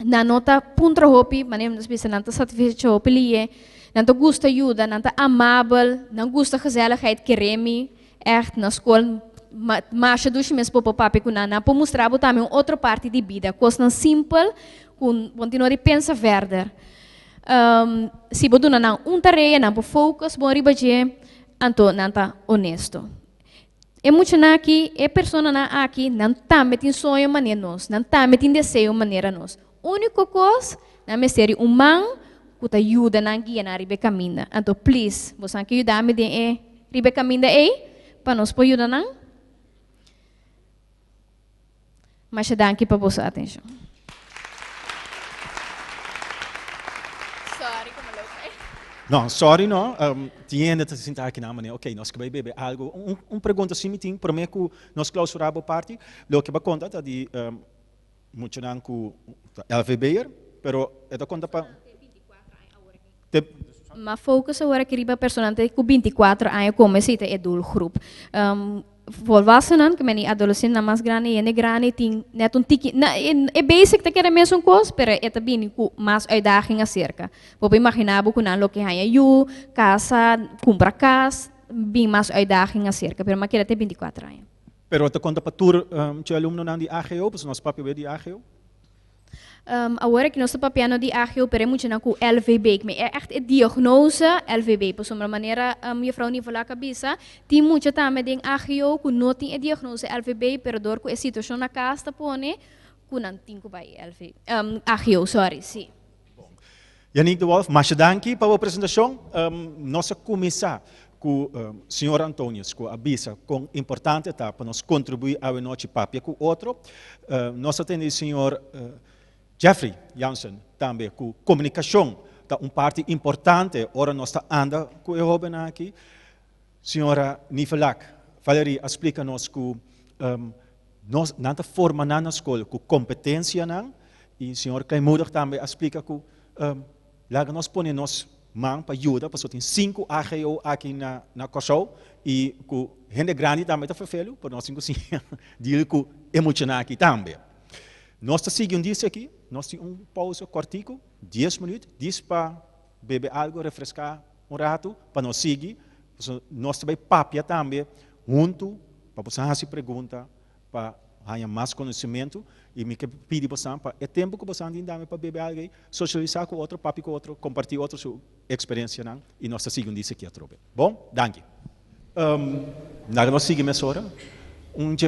nanta puntra hopi, manem nos bisa nanta satisfecho hopi liye, nanta gusta ajuda, nanta amável, nanta gusta gezelligheid keremi, echt na school mas dus mes popo papi kuna na po mostrar também outra parte de vida, kos nan simpel, kun continuar pensa verder. Se você não tarefa, não focus, bom ribaje, então não está honesto. É muito aqui, é pessoa aqui, não está metendo sonho maneira nós, não está metendo desejo maneira nós. Única coisa, não é ser humano, que te ajuda na guia na ribe caminho. Então, please, você quer ajudar-me de ribe caminho aí, para nós poder ajudar não? Mas danke para vossa atenção. Não, sorry, não. Tinha ainda sentar aqui na manhã. Ok, nós que vai beber algo. Pergunta sim, tem para mim que nós clausuramos a parte. Lo que vai contar tá de muito não com LVB, pero é da conta para. Mas focus agora que riba personante com 24 anos como se é doelgroep. volwassenen, que meni adolescente na mais grande e grande tem net tiki, é basic te quer mesmo coisa, pero é também com mais uitdaging acerca. Vou imaginar bu kunan lo que hanya you, casa, compra casa, bem mais uitdaging acerca, pero maquila tem 24 anos. Pero te conta para tour je aluno nan die AGO, pues nós papi we die AGO. Agora que nós papiano de AGO, pero muito na com LVB, que é echt diagnose LVB, por uma maneira, juffrou nível a cabeça, tem muito também de AGO, que não tem diagnose LVB, pero dor com a situação na casa, pone, que não tem que vai AGO, sorry, sim. Yannick de Wolf, mas danke para a apresentação. Nossa começar com o senhor Antônio, com a bisa, com importante tá para nós contribuir a noite papia com outro. Nós temos o senhor Jeffrey Jansen também com comunicação, tá parte importante. Ora nós está anda com o jovem aqui. Senhora Nifelak, Valerie, explica-nos que nós não forma na escola com competência não. E o senhor Kleimoedig também explica que lá nós ponemos man para ajuda, porque tem 5 AGO aqui na Kosovo e com gente grande também está fazendo, para nós assim dizer que emocionar aqui também. Nós estamos seguindo isso aqui, nós temos pausa cortico, 10 minutos, 10 para beber algo, refrescar rato, para nós seguir. Nós também papia também, junto, para você fazer pergunta, para ganhar mais conhecimento. E me pedi para você, é tempo que você anda para beber algo, socializar com outro, papi com outro, compartilhar outra sua experiência, não? E nós estamos seguindo isso aqui a tropa. Bom, danke. Nós seguimos essa hora.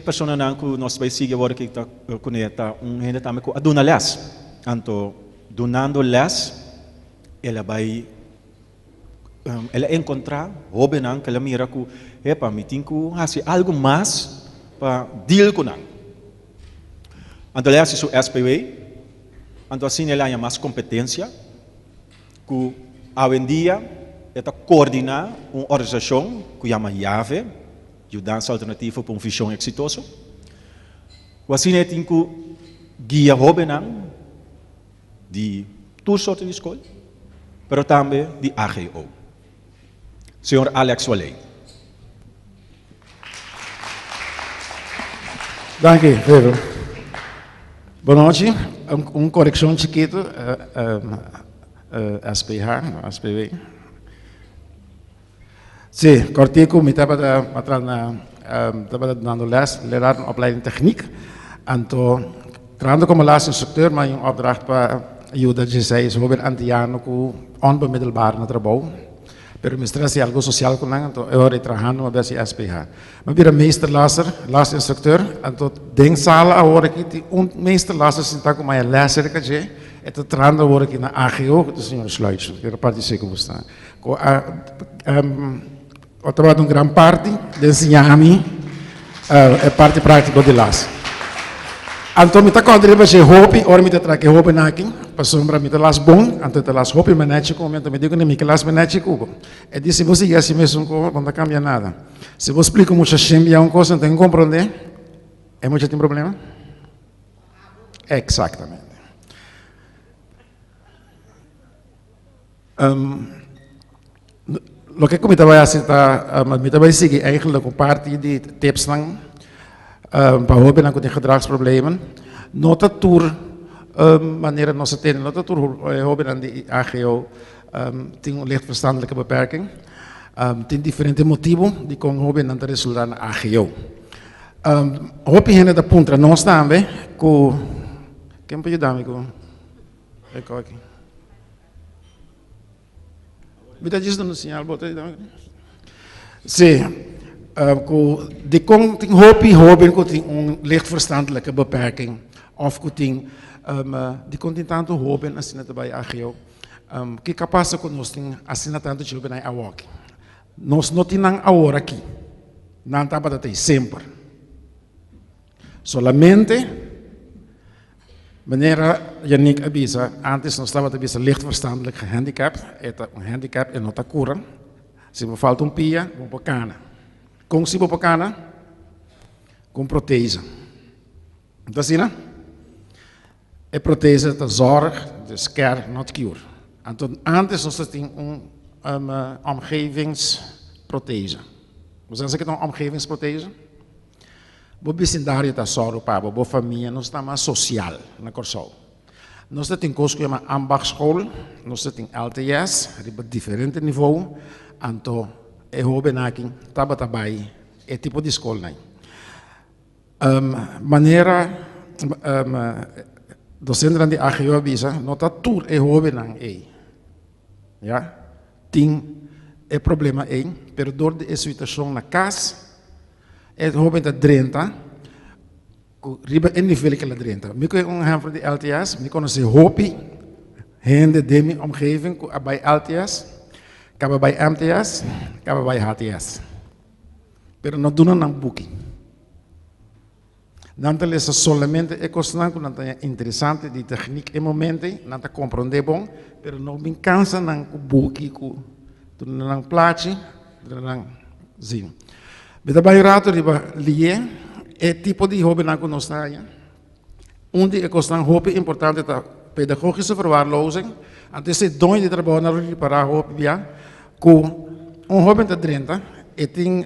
Pessoa que nós vai seguir agora que está conectada, gente também com a dona Les. Então, donando Les, ela vai ela encontrar jovem que ela mira que epa, me tem que fazer algo mais para deal com ela. Então, ela é sua SPW, então assim ela tem mais competência, que hoje em dia ela coordena uma organização que chama JAVE, Ajudança Alternativa para uma Visão Exitosa. Assim ela tem que guiar jovens de todas sortes de escola, mas também de AGO. Senhor Alex Walei. Danke, Pedro. Boa noite. Correção chiquito, SPV. Sim, cortico, me estava dando leraar een opleiding techniek. En toen, trando como laatste instructeur, maar een opdracht para ajudar de vocês, jovem antiano com onbemiddelbaar na trabalho. Pero me stress algo social com nang, então eu trabalhando uma vez SPH. Mas vira meesterlasser, laatste instructeur, então denk sala agora aqui tem meesterlasser senta com mais lesser que je, e te trando agora aqui na AGO, do senhor Sluitjes, que participa com você. Eu trabalho grande parte de ensinar-me a parte prática de las. Então, me está contribuindo para hopi, ora me está trazendo hopi na aqui, para sombra me está las bom, então está las hopi manete com, então me digo nem me que las manete com. E disse você já se mesmo com, não cambia nada. Se você explica muito sempre uma coisa, não tem que compreender, é muito tem problema. Exatamente. O que eu me estava a seguir eigenlijk een parte de tips lang, para hopen aan de gedragsproblemen. Nota tour, wanneer nós tenen, nota tour hopen aan de AGO, tem licht verstandelijke beperking. Tem diferente motivo die kon hopen aan de resultaat na AGO. Hopen hen de puntra nós também, com quem pode dar me com, aqui. Me dá disso no sinal, bota aí. Sim, de kon ting hopen ko ting licht verstandelijke beperking of ko ting de kon ting tanto hopen assim na tabay AGO que capaz ko nos ting assim na tanto chilo benai awak. Nós não tinang agora aqui, não tá para ter sempre. Solamente Meneer Yannick avisa, antes nós estava avisa licht verstandelijk gehandicapt, een handicap en nota cura. Se me falta pia, vou para cana. Com se vou para cana, com protese. Então assim, né? É protese de zorg, de scare, not cure. Então, antes nós tínhamos omgevingsprotese. Hoe zeggen ze het dan, omgevingsprotese? o vecindário está só para a família, nós está mais social na Corsol. Nós temos coisa que chama Ambachtschool, nós temos LTS, de diferente nível, então é jovem aqui, estava também, é tipo de escola, né? Maneira, docente de AGO avisa, nota tour é jovem aí, já, tem é problema aí, pero door de situação na casa, é jovem de 30, riba em nível que ela 30. Me conheço exemplo de LTS, me conheço hopi, gente de minha omgeving, bij LTS, acaba bij MTS, acaba bij HTS. Pero não doen não booking. Não te lesa solamente é coisa que não é interessante de técnica em momento, não te compreender bom, pero não me cansa não booking, tu não plate, tu não zin. Beta bij rato riba lie. É tipo de hobby na conostra. Onde é questão hobby importante da pedagogische verwaarlozing. Antes de dois de trabalho na rua para hobby via, com hobby de 30, e tem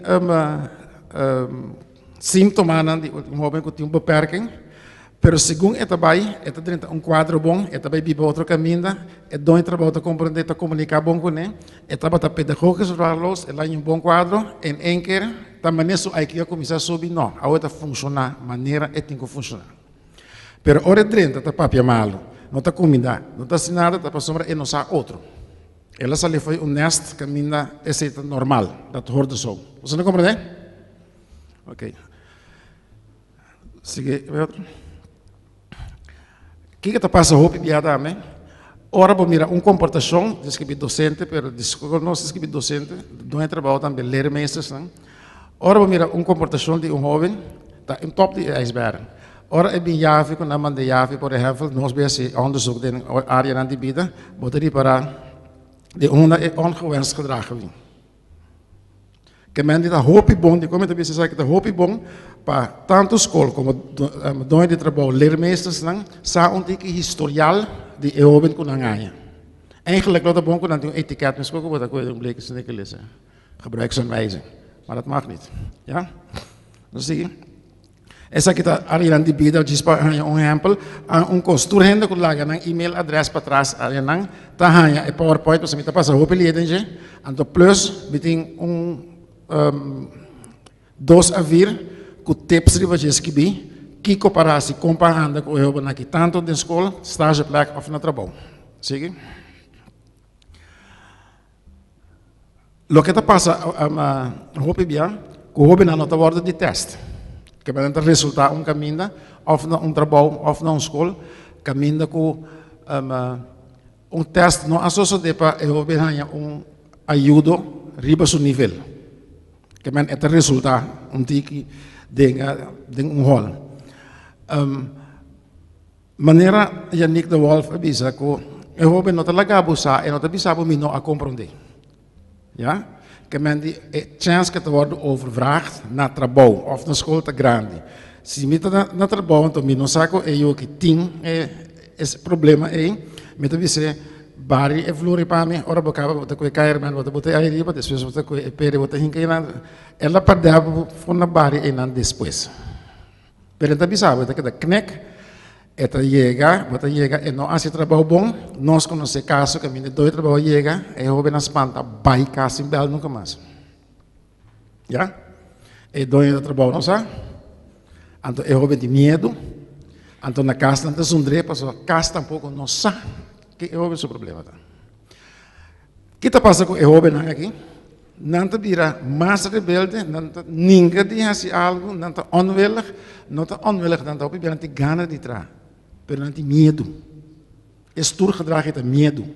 sintomas de hobby que tem beperking. Pero segundo é também, é 30 quadro bom, é também biba outro caminho, é dois trabalho para compreender, para comunicar bom com ele, é também a pedagogische verwaarloos, é lá em bom quadro, em een keer. Também isso aí que eu comecei a subir, não, a outra funciona, maneira é tem que funcionar. Pero hora 30 tá papia malo, não tá comida, não tá assinada, tá passando e não sabe outro. Ela só lhe foi honesta, caminha é normal, da torre do sol. Você não compreende? Ok. Sigue, outro. O que está passando roupa piada também? Ora vou mirar comportação, diz que docente, pero não diz que docente, não é trabalho também leermeesters, não. Ora vou mirar comportação de jovem, está em top de iceberg. Ora é bem jave, quando a manda jave, por exemplo, nós vemos onderzoek in área na de vida, botaria para de onda é ongewenst gedrag gewin. Que men die dat hoop bom, die komen te bezig zeggen dat hoop bom, para tanto school como dois de trabalho leermeesters lang, sa ontdekking historiaal die eeuwen kunnen gaan. Eigenlijk laat het bom kunnen een etiket, misschien ook wat ik weet, een bleek is niet lezen. Gebruiksaanwijzing, maar dat mag niet. Ja? Dan zie je. Essa aqui está ali na dibida, diz para um exemplo, costura renda que lá ganha e-mail address para trás, ali não, tá ganha é PowerPoint para você me tá passar roupa ali dentro, então plus, tem dois a vir, que tips riba de esquibi, que comparar-se comparando com o que aqui tanto na escola, estágio plek ou no trabalho. Sigue? Lo que tá passa a roupa bem, que o roupa não está bordo de teste. Que vai dar resultado caminho, ou trabalho, ou na escola, caminho com teste não associado para eu ganhar ajuda riba seu nível. Que vai dar resultado tique de hall. Maneira Yannick de Wolf avisa que eu vou não talaga abusa e não te bisa não a compreender. Ja? Que men die chance que te worden overvraagd naar trabalho of na school te grande. Se me na trabalho, então me não saco é eu que tem esse problema aí, me te dizer bari e flori para mim, ora bocava botar com cair man, botar botar aí riba, depois botar com pere botar hinca ela perdeu foi na bari e não depois. Pero então bisava que da knek eta llega e não hace trabalho bom, nós conhece caso que mine dois trabalho chega e o na espanta vai casa em bel nunca mais. Já? E dois trabalho não sabe? Então eu houve de medo, então na casa não tem drepa, só casa tampouco não sabe que eu houve esse problema. Que está passando com eu houve não aqui? Não te vira mais rebelde, ninguém diz algo, não te onwillig, não te op je te gana de tra. Pero não tem medo. Esse gedrag é medo.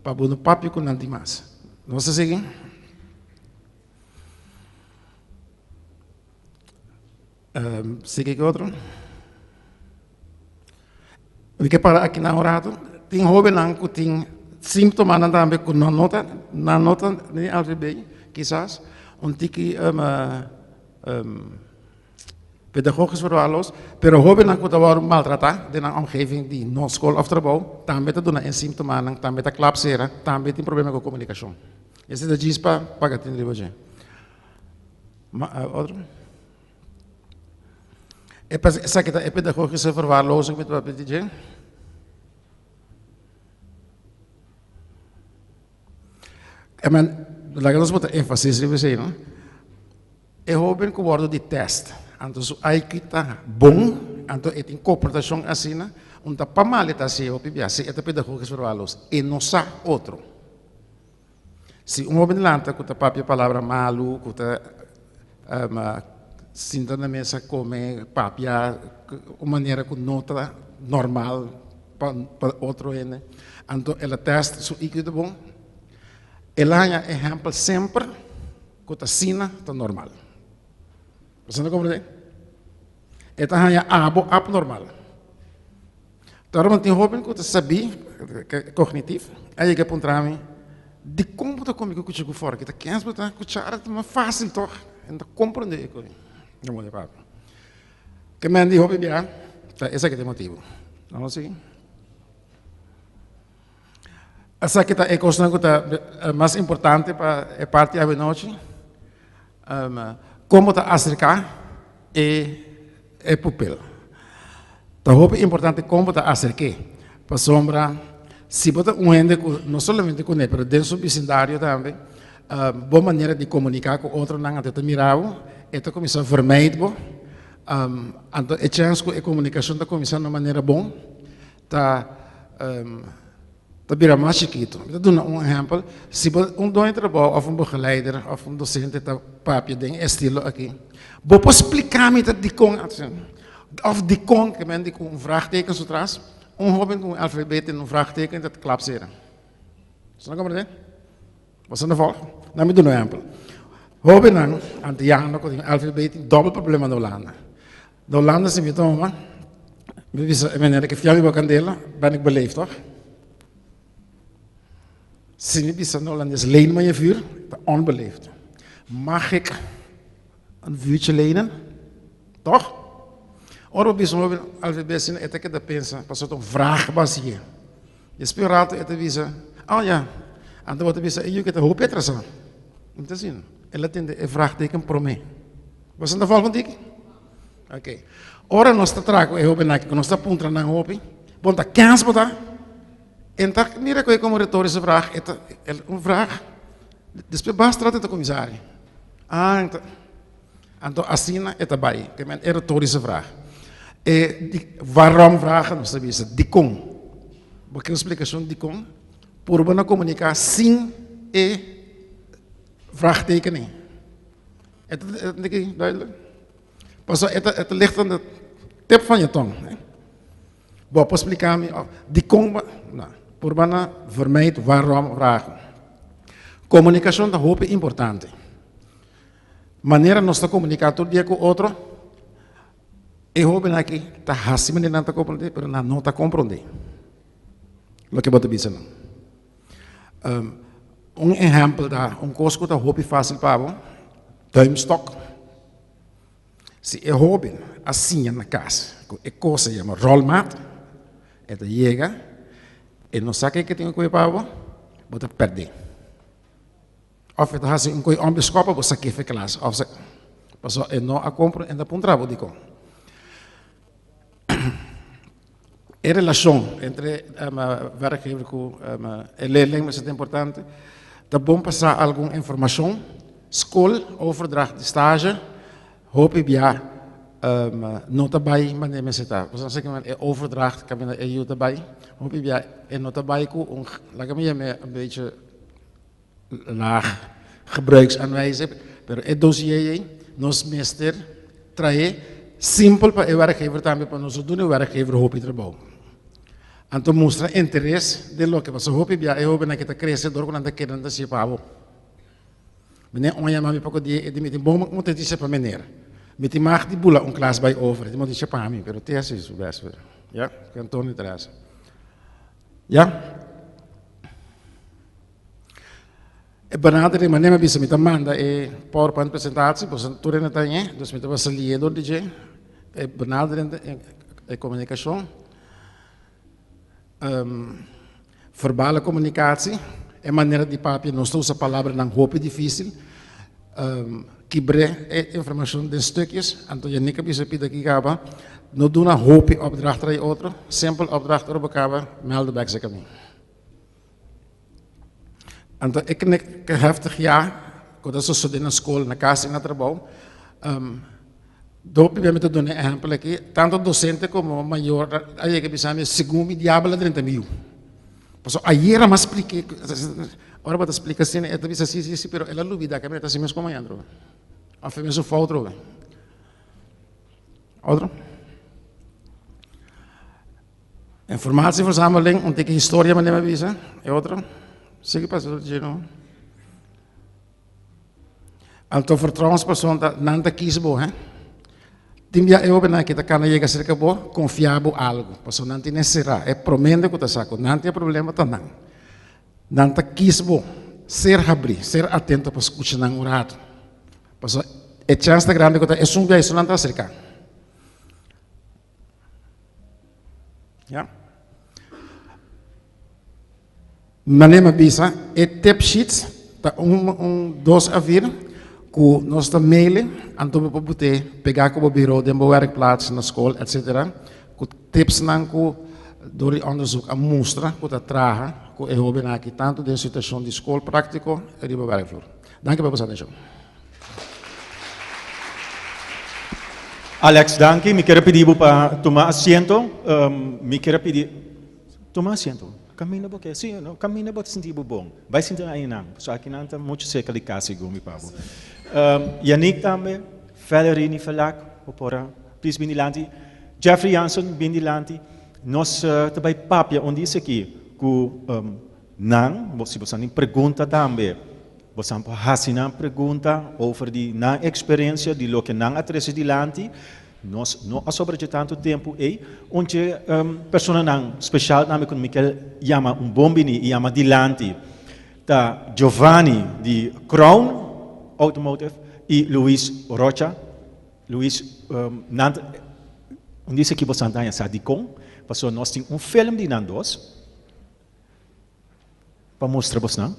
Para o papi com não tem mais. Não se segue? Segue que outro? O que para aqui na orado? Tem jovem que tem sintomas não também com na nota nem alfabeto, quizás, onde que pedagogisch verwaarloosd, pero jovem não pode worden maltratar de na omgeving die na school of trabalho, também te dona symptomen, também te klapseren, também tem problema com comunicação. Esse é o gispa para ter riba. Outro? Essa aqui é pedagogische verwaarlozing met wat DJ. Laat ons moeten ênfase hebben, não? Eu hoop que o word de teste. Então, se aí que está bom, então é tem comportação assim, né? Tá para mal está se eu pibia, se é pedagogische verwaarlozing e não sa outro. Se homem lanta com a própria palavra malu, com a sinta na mesa come papia, uma maneira que nota normal para outro ene. Então ela testa su que é bom. Ela é exemplo sempre que a sina está normal. Você não compreende? Esta é abnormal. Então tem jovem que sabe cognitivo, aí que apontar mim de como está comigo que eu chego fora, que está quente, está cuchara, é mais fácil toch? Então compreender que não vou levar. Que me dijo bebia, esse aqui é o motivo. Não sei. Essa aqui é a questão que é mais importante para a parte da noite. Como está acercar é pupil. Então é importante como está acercar para sombra. Se você não somente com ele, mas dentro do vecindário também, boa maneira de comunicar com outro não até mirado, é começar a vermelho, então é chance que a comunicação está começando de uma maneira boa, tá vira mais chiquito. Eu dou exemplo, se dono trabalho, ou begeleider, ou docente está papia de estilo aqui, vou explicar-me de como, of de como que men die vraagteken zo tras. Jovem com alfabeto e vraagteken dat klapseren. Você não compreende? Você não fala? Não me dá um exemplo. Jovem não, antiano com alfabeto, double problema na Holanda. Na Holanda se me toma, me visa a maneira que fiam in candela, ben ik beleefd toch? Se me visa na Holanda is leen maar je vuur, dat onbeleefd. Mag ik een vuurtje lenen? Toch? Ora bisogna alfabetismo é que pensa, passou uma vraag baseer. Je speelt het visa. Oh ja, en dan wordt visa. Je kunt het hoe beter zijn. Om te zien. En laat in de vraagteken pro me. Was het de volgende dik? Oké. Ora nós está trago e hope que nós está puntra na hope. Bom tá kans botar. En tak niet dat como retorische vraag. É uma vraag. Después basta dat de commissaris. Então assina é tabai. Que é retorische vraag. Waarom vragen? Nós sabemos de como. Porque a explicação de como, por uma comunicar sim e vraagtekening. É duidelijk. Pas het ligt aan de tip van je tong. Boa, posso explicar-me de como, por uma vermelho, waarom vragen. Comunicação da roupa é importante. Maneira nós está comunicar todo dia com o outro. Eu hoop que está assim, mas não está compreendendo, mas não está compreendendo. O que você diz? Exemplo da coisa que hoop fácil para você, duimstok. Se eu hoop assim na casa, com a coisa chama rolmat, é da chega, e não sabe o que tem que para você perder. Of het has een kooi onbeschoppen, você quer ver classe, of você passou e não a compra e da pontra você dico. A relação entre o werkgever e o leerling is importante. É bom passar alguma informação, escola, overdracht de stage, hoop ik ja, nota bij, maar neem eens het. Dus als ik een overdracht, kan ik een erbij. Hoop ik ja, een nota bij, laat me een beetje laag gebruiksaanwijzing, maar het dossier, nos meester, traje, simpel para o werkgever também, para nós doen o werkgever hoop ik erbij. Então mostra interesse de lo que você hope bia eu hope na que tá crescedor quando anda querendo se pavo. Meneer onja mami pouco de met bom moet het is para meneer. Met die mag die bula classe bij over. Die moet je para mim, pero te hace isso best. Ja, canton interesse. Ja? E benadering, maar neem bisa met manda e PowerPoint presentatie, dus tu rena tanye, dus met was lido DJ. E benadering e comunicação. Verbale comunicatie, é maneira de papi, nós usamos a palavra não roupa difícil, kibre informatie in stukjes. En toen je niet bisa pida kikaba, no doen een hoopje opdracht naar je auto, simpel opdracht erop elkaar, melden bij ze niet. En toen ik heftig ja, dat is zo in een school, na casa in het gebouw. Dopo abbiamo dato un esempio che tanto docente come maggiore, che bisogna seguire diavolo dentro mio. Posso ieri ma expliquei, ora vado a explicazione e tu sì, però è la lubida che mi sta sempre scomagliando. Ha fatto messo foto. Altro? Informatieverzameling, een dikke historie met hem visa. E altro? Zeker pas dat je nou. Alto vertrouwenspersoon dat nanta kiesbo, hè? Timbia eu bena kita kana yega cerca bo confiabo algo, paso nanti necessará, é promende que saco, nanti é problema tanang. Nanta kiesbo, ser abri, ser atento para escutar nang urado. Paso é chance grande que é um isso nanta cerca. Ja? Manema bisa, é tip sheets, tá dos a vir, que nós estamos mailen, então para poder pegar com o bureau, de uma werkplaats, na escola, etc. Que tips não que door die onderzoek aan mostra, que está traga, que é hobby aqui tanto de situação de escola prático e de werkvloer. Dank u voor uw atentie. Alex, danke. Me quiero pedir para tomar asiento. Me quiero pedir, tomar asiento. Camina porque sim, não, camina porque sentir bom. Vai sentir aí não. Só aqui não está muito seca de casa igual me pabo. Yannick também, Valerie Verlaak, opora, please binilanti. Jeffrey Jansen binilanti. Nós também papia onde isso aqui, que não, se você não pergunta também, você não faz uma pergunta over die na experiência de lo que não atrás de lanti. Nós não sobre tanto tempo aí, onde pessoa não especial nome com Michael chama bombini e chama Dilanti, da Giovanni de Crown Automotive e Luis Rocha. Luis nant onde esse aqui você anda sa Dicon, passou nós tem filme de nandos para mostrar você não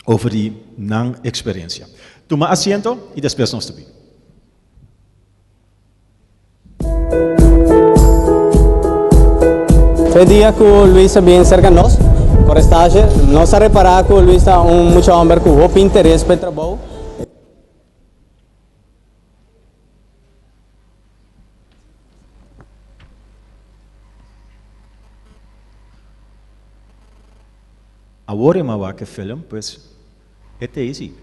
over die não experiência. Toma asiento e depois nós te Foi dia que o Luís está bem cerca de nós, por estágio, nós a reparar que o Luís está muito homem com muito interesse para o trabalho. Agora é uma que filme, pois é easy.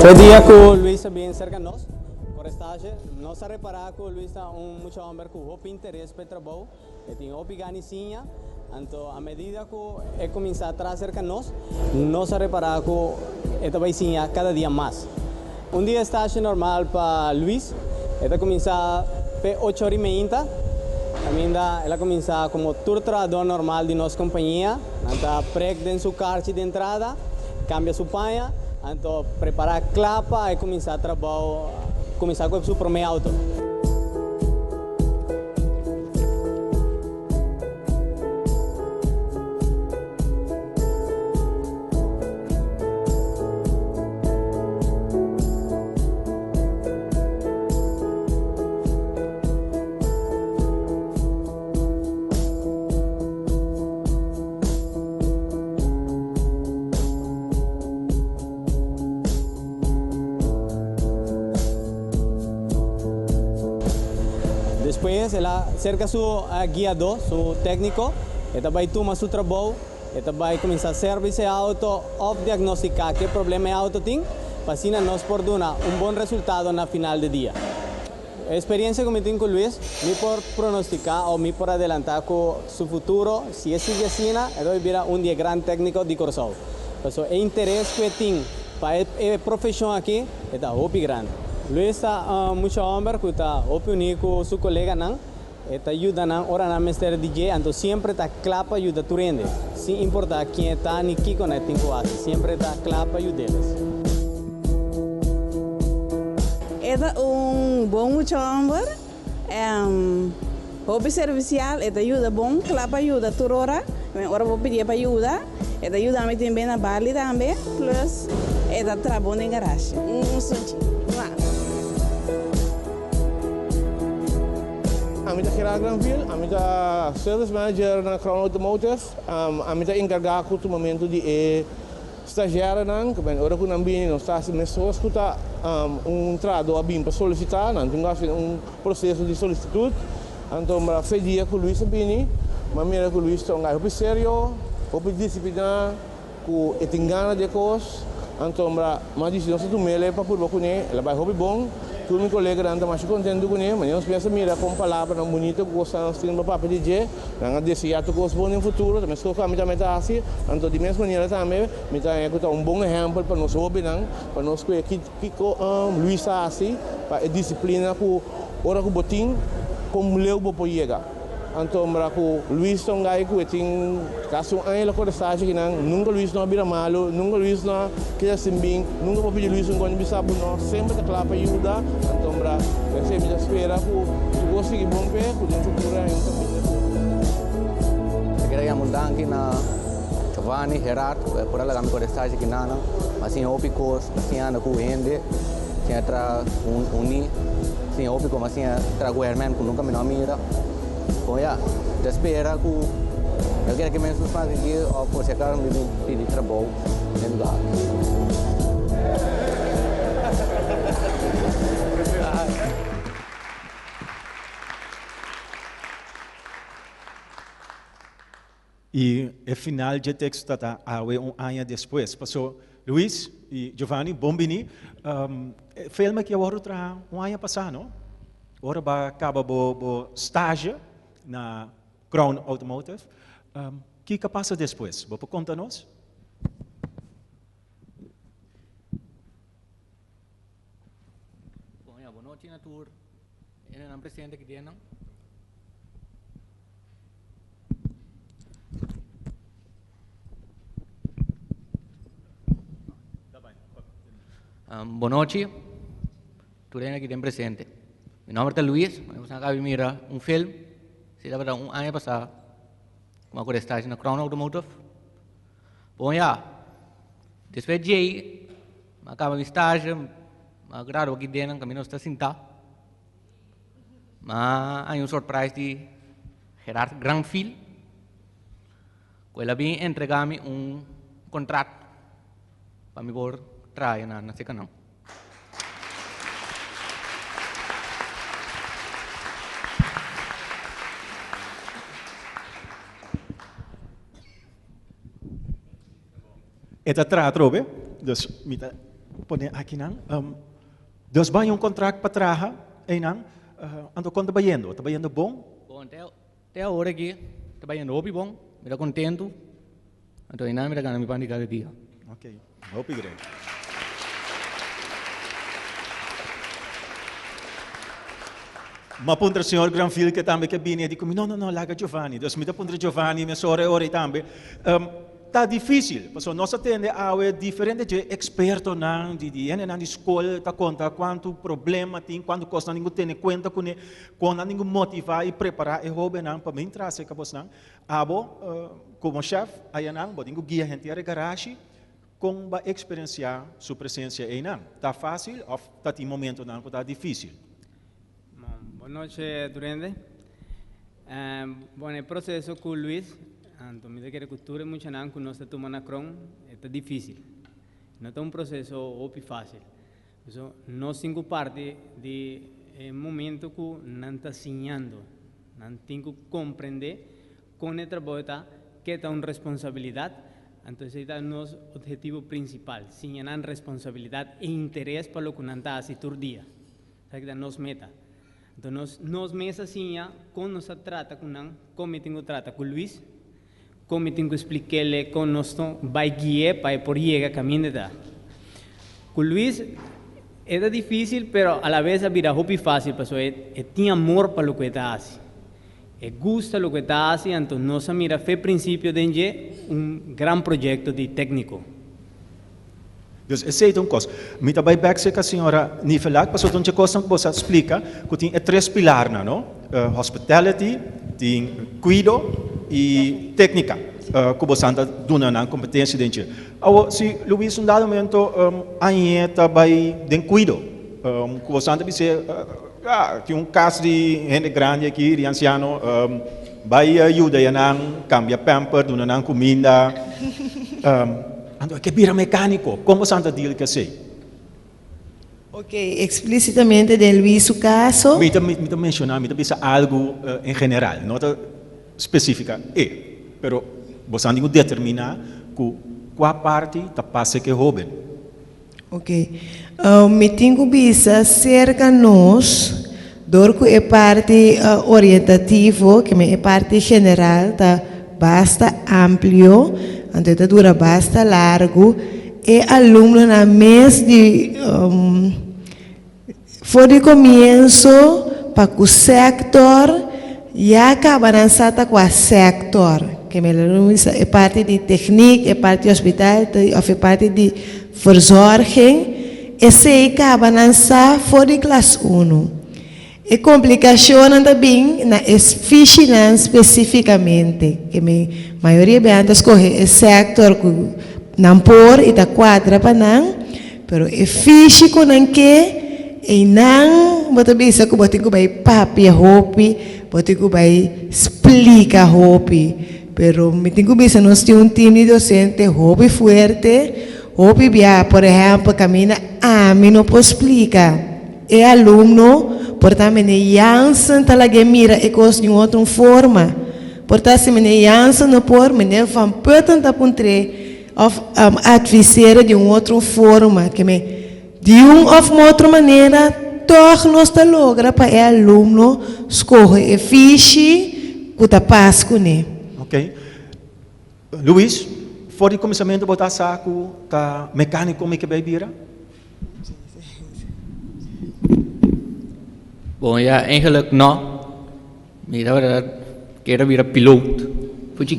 Foi dia que o Luís está bem cerca de nós, por estágio, nós a reparar que o Luís está muito homem com muito interesse para o trabalho, e tem muito ganicinha, então à medida que ele começa a trazer cerca de nós a reparar que ele vai sim cada dia mais. Dia estágio normal para Luís, ele começa pe 8h30, ela começa como turtrador normal de nossa companhia, ela prega em sua carta de entrada, cambia sua panha, então preparar clapa e começar a trabalhar, começar com o seu primeiro auto. Después, ela cerca su guiador, su técnico, ela vai tomar seu trabalho, ela vai começar a servir auto, ou diagnosticar que problema o auto tem, para assim nós podemos dar bom resultado na final do dia. A experiência que eu tenho com o Luís, me por pronosticar ou me por adelantar com seu futuro, se é assim, ele vai virar dia grande técnico de Corsol. Então, o interesse que eu tenho para a profissão aqui é muito grande. Luís está muito homem, que está unido com seu colega, está ajudando ora na mestre DJ, então sempre está clapa ajuda tu rende. Sem importar quem está nem que conecta com ele, sempre está clapa ajuda eles. É bom muito homem, hobby servicial, ajuda bom, clapa ajuda tu ora, Agora vou pedir para ajuda. Ela ajuda me também na Bali também. Plus, ela trabalha em garagem. I'm Gerard Granville, I'm service manager na Crown Automotive. I'm encarregado do momento de estagiário que bem ora que não bem não está assim pessoas que tá trado a bem para solicitar, não tem processo de solicitude. Então para fedia com Luís Bini, maneira que Luís está um sério, o disciplinar com etingana de cos. Então para mais decisão se tu mele para por com ele, ela vai hobby bom. Tudo meu colega anda mais contente com ele, mas eu penso mira com palavra não bonita que gostamos de ter papel de dia, não desejar tu gosto bom no futuro, mas que a minha meta assim, então de mesma maneira também, me tá bom exemplo para nós hobby não, para nós que Luís assim, para disciplina com hora com botim, como leu bo poiega. Então para com Luís tongai com tem caso aí lá com estágio que não, nunca Luís não abira malo, nunca Luís não quer simbing, nunca vou pedir Luís quando bisa não, sempre tá claro para ajudar. Então para você me espera com tu conseguir bom pé, com dentro futuro aí também. Queria mudar aqui na Giovanni Gerard, por ela kami com estágio que não, mas em opicos, assim anda com ende, tinha tra uni, assim opico, mas tinha tra government que nunca me não mira. Bom, já, espera que eu quero que me faça aqui, ou por se acaso me pedir trabalho em lugar. E o final de texto está ano depois. Passou Luís e Giovanni Bombini, filme que agora tra ano passado, não? Agora vai acabar o estágio na Crown Automotive. O que passa depois? Você conta-nos? Bom, boa noite na tour. Eu não presente aqui dentro. Boa noite. Tudo aqui dentro presente. Meu nome é Luís, eu acabo de mirar filme. Se dá para ano passado, com uma estágio na Crown Automotive. Bom, já, depois de aí, acaba o estágio, agrado aqui dentro, caminho está sentado. Mas há surpresa de Gerard Granville, que ele vem entregar-me contrato para me por trabalhar na Secanão. Eta trobe, dus mita pone aqui não. Dus vai contrato para trabalhar, aí não. Ando quando tá indo bom? Bom, até a hora aqui, tá indo bom, me dá contento. Então, ainda me dá ganho me pandi cada dia. Ok, hope great. Ma punta o senhor Granville que também que vinha e dico, não, larga Giovanni. Dus me dá punta Giovanni, me sore ora também. Tá difícil, porque nós temos diferente de experto na escola, tá conta quanto problema tem, quanto costa ninguém tem conta com ele, quando ninguém motivar e preparar e hobby não para mim trazer que você não, como chefe, aí não, pode guiar gente a garagem, com a experienciar sua presença aí não, tá fácil ou tá tem momento não que tá difícil. Boa noite, Durende. Bom, o processo com o Luís. Então, me que a cultura é muito não, que nós estamos na Crown, é difícil. Não é um processo fácil. Então, nós cinco partes de momento que não está ensinando, não tem que compreender com o trabalho que é uma responsabilidade. Então, esse é o nosso objetivo principal, ensinar responsabilidade e interesse para o que não está fazendo todo dia. Essa é a nossa meta. Então, nós mesmos assim, quando nós tratamos como tenho trata com o Luís, como tenho que explicar-lhe como nós vai guiar para por chegar a caminho da. Com o Luís era difícil, mas a la vez era muito fácil, porque tinha amor para o que está fazendo. Gusta o que está fazendo, então nós mira foi princípio de grande projeto de técnico. Dus essa é uma coisa. Me também back se a senhora Nifelak, passou de uma coisa que você explica, que tem três pilares, não? Hospitality, tem cuidado e técnica. que você anda dando na competência dentro. Agora, se Luís um dado momento aí também tem cuidado, que você anda dizer, tem caso de gente grande aqui, de anciano, vai ajuda a não cambia pamper, dando na comida, ando que vira mecânico, como você anda deal que sei? Ok, explicitamente de Luís o caso. Me mencionar, me bisa algo em geral, não específica, pero você anda determinar qual parte da passa que roubem. Ok, me tenho bisa cerca nós, dorco é parte orientativo, que é parte general, tá basta amplo, então dura basta largo, e aluno na mês de foi de começo para o sector já acaba dançando com o sector que é parte de técnica, é parte de hospital, é parte de verzorging, e se acaba dançando fora de classe 1. E complicação também na vigilância especificamente, que a maioria de escolhe o sector que não por e da quadra para não, pero é físico não que e não, bota bisa que bota que vai papi hopi, bota que vai explica hopi, pero me tenho bisa nós temos time de docente hopi forte, hopi via, por exemplo, camina a mim não pode explicar, e aluno, portanto, me Jansen talaga mira e coisa de outra forma, portanto, se me Jansen não por, me van putten da puntre of adviseren de outra forma, que me de ou outra maneira, toch nós está logra para o aluno escolher e fiche que está pasco né. Ok. Luís, voor die começamento botar saco tá mecânico me que vai vira? Bom, ja, eigenlijk não. Maar quero virar piloto. Porque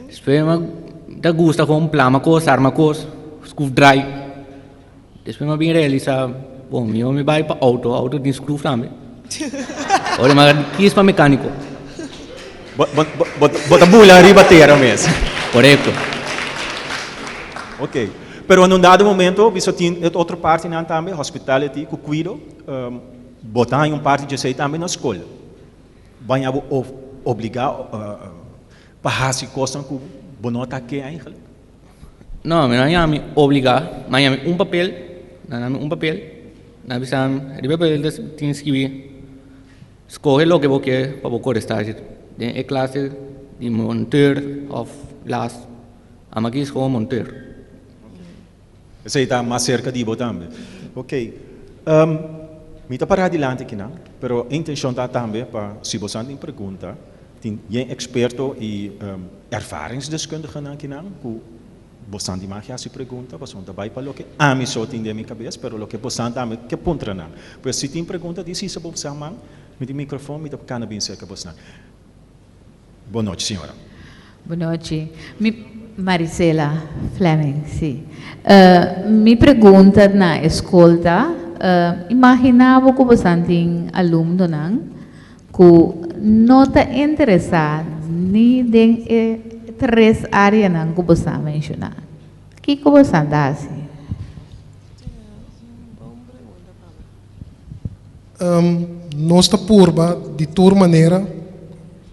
depois da gusta com plama coisa, arma coisa, screwdriver. Depois eu vim realizar, bom, eu me vai para auto tem screw também. Olha, mas quis para mecânico. Bota bula arriba terra mesmo. Correto. Ok. Pero num dado momento, você tem outra parte não também, hospitality, que cuido, botar em parte de sei também na escola. Vai obrigar para se coisas que bonota que aí. Não, mas não me obrigar, mas papel, na visão, de papel tem que escrever, escolhe o que você para você estágio, de classe de monteur of last, a aqui escolhe monteur. Você está mais cerca de você também. Ok. Me está para adiante aqui não, pero a intenção está também para se você tem pergunta, tem experto e ervaringsdeskundige aqui não, você tem mais essa pergunta, você não vai para o que a mim só tem de minha cabeça, pero o que você tem que ponta não. Pois se tem pergunta, diz isso para você man, me tem microfone, me está para bem cerca você. Boa noite, senhora. Boa noite. Marisela Fleming, sim. Me pergunta na escola, imaginava que você tem aluno não, que não está interessado nem em três áreas não que você mencionou. O que você anda assim? Nossa purba de toda maneira,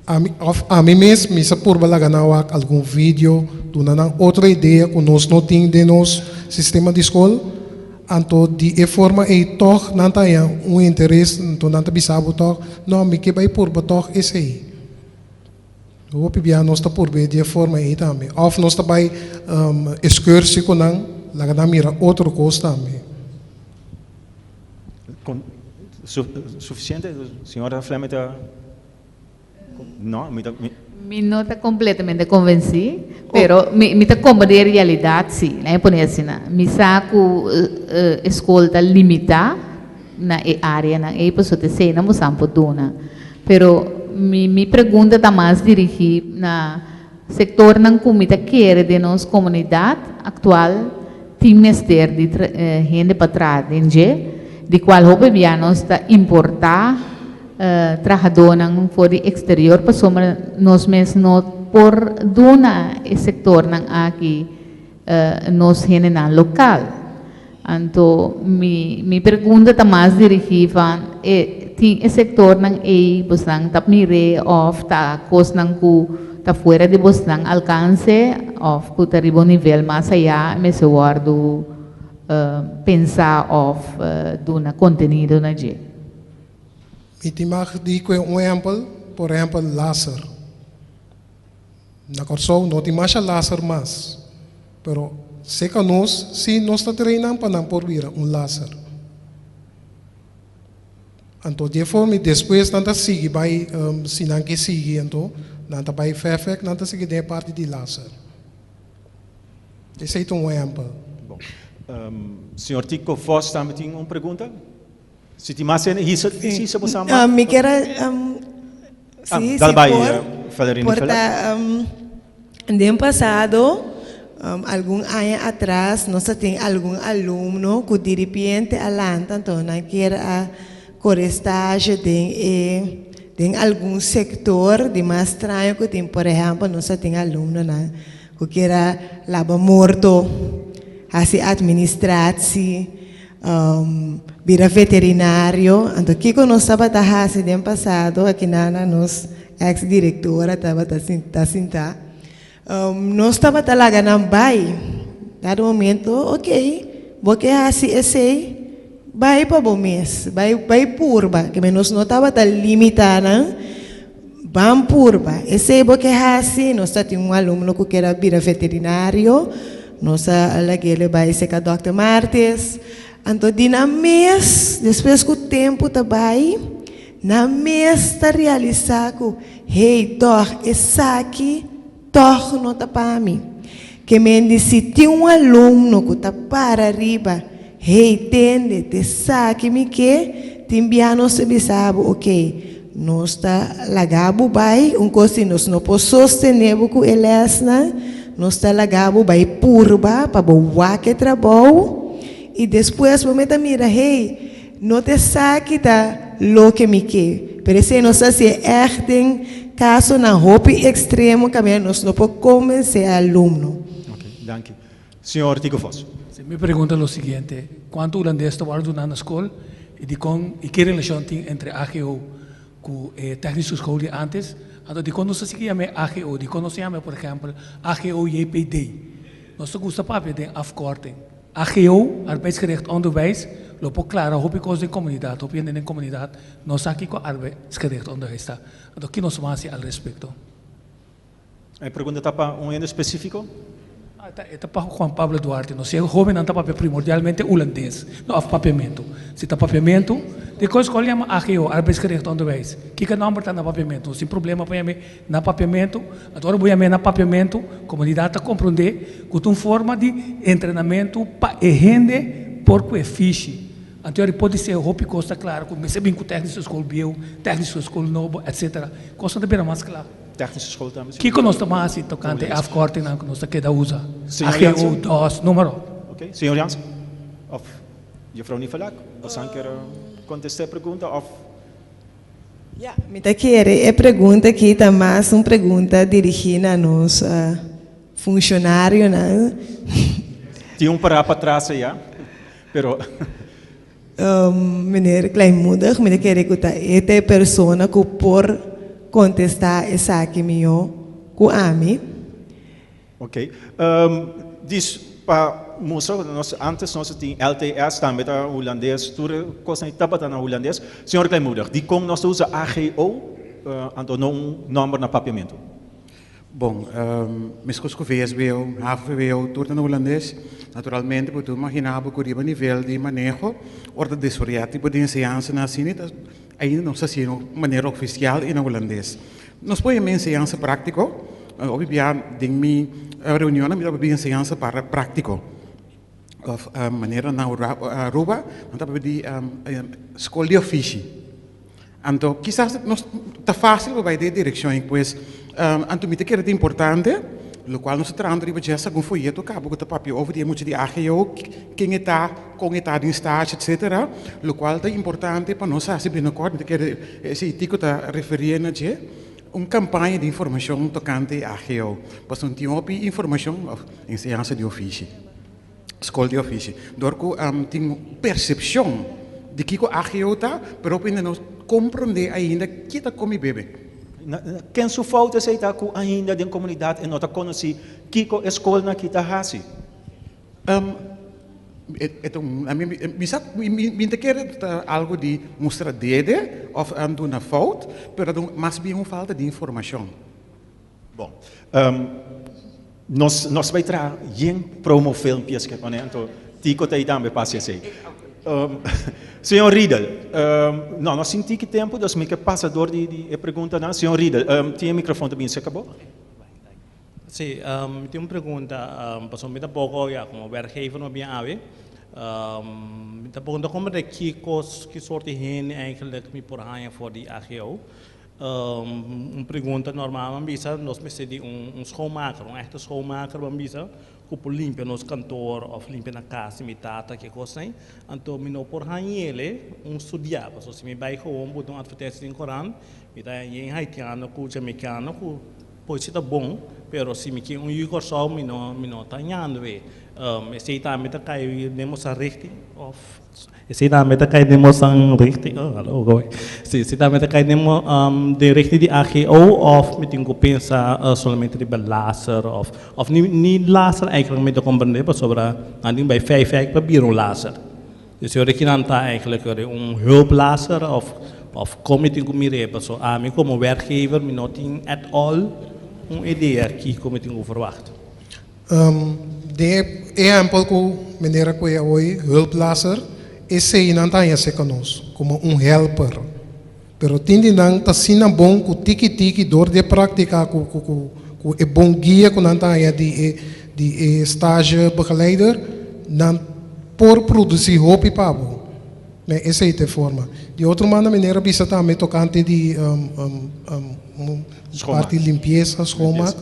a mim mesmo, me purba lá ganhava algum vídeo, dando outra ideia que nós não temos de nosso sistema de escola, então de forma e toch não tem interesse, então não tem bisabo toch, não me que vai purba toch esse aí. O pibia nós está purba de forma e também, of nós também excursie com não, lá ganhava mira outra coisa também. Suficiente, senhora Fleming? Não, Me não está completamente convencido, pero me está como de realidade, sim. Né? Por assim, me saco escolta limitada na área, na pessoa te sei, não vamos podona. Pero me pergunta está mais dirigida na setor não comida quer de nossa comunidade atual, tem mestre de gente para trás, de qual o bebianos está importar trabalhador não for exterior para somar nós mesmos não por dona e sector nang aqui nos general local. Então, mi pergunta tá mais dirigida tem o sector nang bosang tap mire of ta cos nang ku ta fuera de bosang alcance of ku taribo nível mais allá me se guardo pensar of dona contenido na je. Ik mag die exemplo, por exemplo, laser. Na corso, não tem mais laser mais. Pero, se que nós, se nós está treinando para não por vir laser. Então, de forma, depois, não está seguir, vai, se não quer seguir, então, não está vai perfect, não está seguir de parte de laser. Esse é um exemplo. Bom, senhor Tico Foss também tem uma pergunta? Se tem mais isso você ama? Me quero sim, no ano passado, algum ano atrás, nós temos algum aluno que de repente alanta, então não quer a corestagem de algum setor de mais estranho que tem, por exemplo, nós temos aluno que quer lavar morto, assim administração, vira veterinário. Então, que nós estava fazendo no ano passado, aqui na nossa ex-diretora estava sentada. Nós estava lá na Bahia. Dado momento, ok, porque assim esse vai para o mês, vai purba, que nós não estava limitando, vamos purba. Esse porque assim, nós temos um aluno que quer vir veterinário, nós ele vai ser com o Dr. Martes. Então, na mês, depois que o tempo está bem, na mês está realizado, hey, esse aqui, não está para mim. Que me disse, tem um aluno que está para arriba, hey, tende, te saque me que, te enviar no sabe, ok, nós está lagabo bem, coisa nós não podemos sostener com ele, nós está lagabo bem purba, para boa que trabalho. E depois, o momento mira, hey, não te saque da lo que me quer. Por isso, não sei se é caso na roupa extremo, que nós não podemos convencer aluno. Ok, danke. Senhor Tico Foss. Me pergunta o seguinte, quanto holandês está guardando na escola e que relação tem entre AGO com a técnica escola de antes? Então, de quando se chama AGO, de quando se chama, por exemplo, AGO-JPD, nós gostamos para pedir afkorting. AGO, arbeidsgericht onderwijs, loopt klaar op de comunidade, op in de comunidade, nós aqui com arbeidsgericht onderwijs está. Então, que nós mais al respecto. A pergunta está para ende específico? Está para Juan Pablo Duarte, nós somos jovens, não está para primordialmente holandês, não há papiamento. Se está papiamento, depois escolhe chama AGO, arbeidsgericht onderwijs. Que o nome está na papiamento, sem problema para mim na papiamento, agora vou na papiamento, comunidade a compreender que uma forma de treinamento para rende por que fiche. Então, pode ser roupa costa claro, como se bem com técnico escola bio, técnico escola novo, etc. Costa de bem mais claro. Técnica escola também. Que nós estamos assim tocante afkorting na que nós queda usa. AGO 2 número. Ok, senhor Jansen. Of juffrouw Nivelak, você quer contestar a pergunta of? Ja, me quer a pergunta que está mais uma pergunta dirigida a nós funcionário, né? Tinha para trás já, pero meneer Kleinmoedig, me quer escutar esta pessoa que por contestar essa aqui meu com a mim. Ok. Diz para mostrar antes nós tínhamos LTS também da holandês, tudo coisa estava na holandês. Senhor Kleinmoedig, de como nós usa AGO, então não número na papiamento. Bom, mesmo que o VSBO, HVBO, tudo no holandês, naturalmente, porque eu imaginava que o nível de manejo, ordem de desorientado, tipo de ensinança na cine, ainda não se de maneira oficial em holandês. Nós podemos ensinança prática, obviamente, em minha reunião, nós podemos ensinança para prático. De maneira na Aruba, nós podemos escola de ofício. Então, quizás não está fácil para ir de direção, pois, então, me que é importante, o qual nós tratamos de fazer algum folheto, cabo que papel, over die muito de AGO, quem está, com está em estágio, etc. O qual é importante para nós, se bem acordo, que esse tico está referindo a uma campanha de informação tocante a AGO. Pois não tinha informação, ensinança de ofício, escola de ofício. Dorco tem percepção de que a AGO está, mas ainda não compreende ainda que está com o bebê. Quem sua falta é que ainda da comunidade e não está conhece que a escola na que está hasi. Então, me quer algo de mostrar dedo ou ando na falta, mas bem uma falta de informação. Bom, nós vamos trazer em promover filmes que então tico te dá me passe assim. Senhor Riedel, não, nós sentimos que tempo, dus me que passador de pergunta não, senhor Riedel, tinha microfone também, se acabou? Sim, tenho uma pergunta, passou muito pouco já como werkgever no bem ave. Me pergunta como é que soort de hen eigenlijk me por hangen voor die AGO. Pergunta normaal, bisa nós precisamos de schoonmaker, echte schoonmaker, bisa que limpa nos kantoor of limpa na casa, imitata que coisa aí. Então, me não por hangen estudar, porque se me vai com um advertência no Corão, me dá em haitiano, com jamaicano, com pode ser bom, pero se me quer yugo só, me não tá ganhando ve. Esse também tá cai demos a richtig of esse também tá cai demos ang richtig. Alô, goi. Se também tá cai demos de richtig de AGO of me tenho que pensar somente de laser of ni laser eigenlijk me te compreender pas sobre anding bij 5 per bureau laser. Dus eu que não tá eigenlijk hulplaser of como tenho que mirar pas so me como werkgever me não tem at all ideia que como tenho que verwacht. De exemplo que maneira que eu hoje hulplaser esse não tem se conosco como helper, pero tende não tá sendo bom com tiki dor de prática com é bom guia com não tem de estágio begeleider não por produzir roupa pabo, né essa é a forma. De outra maneira bisa também tocante de parte de limpeza, schoonmaak.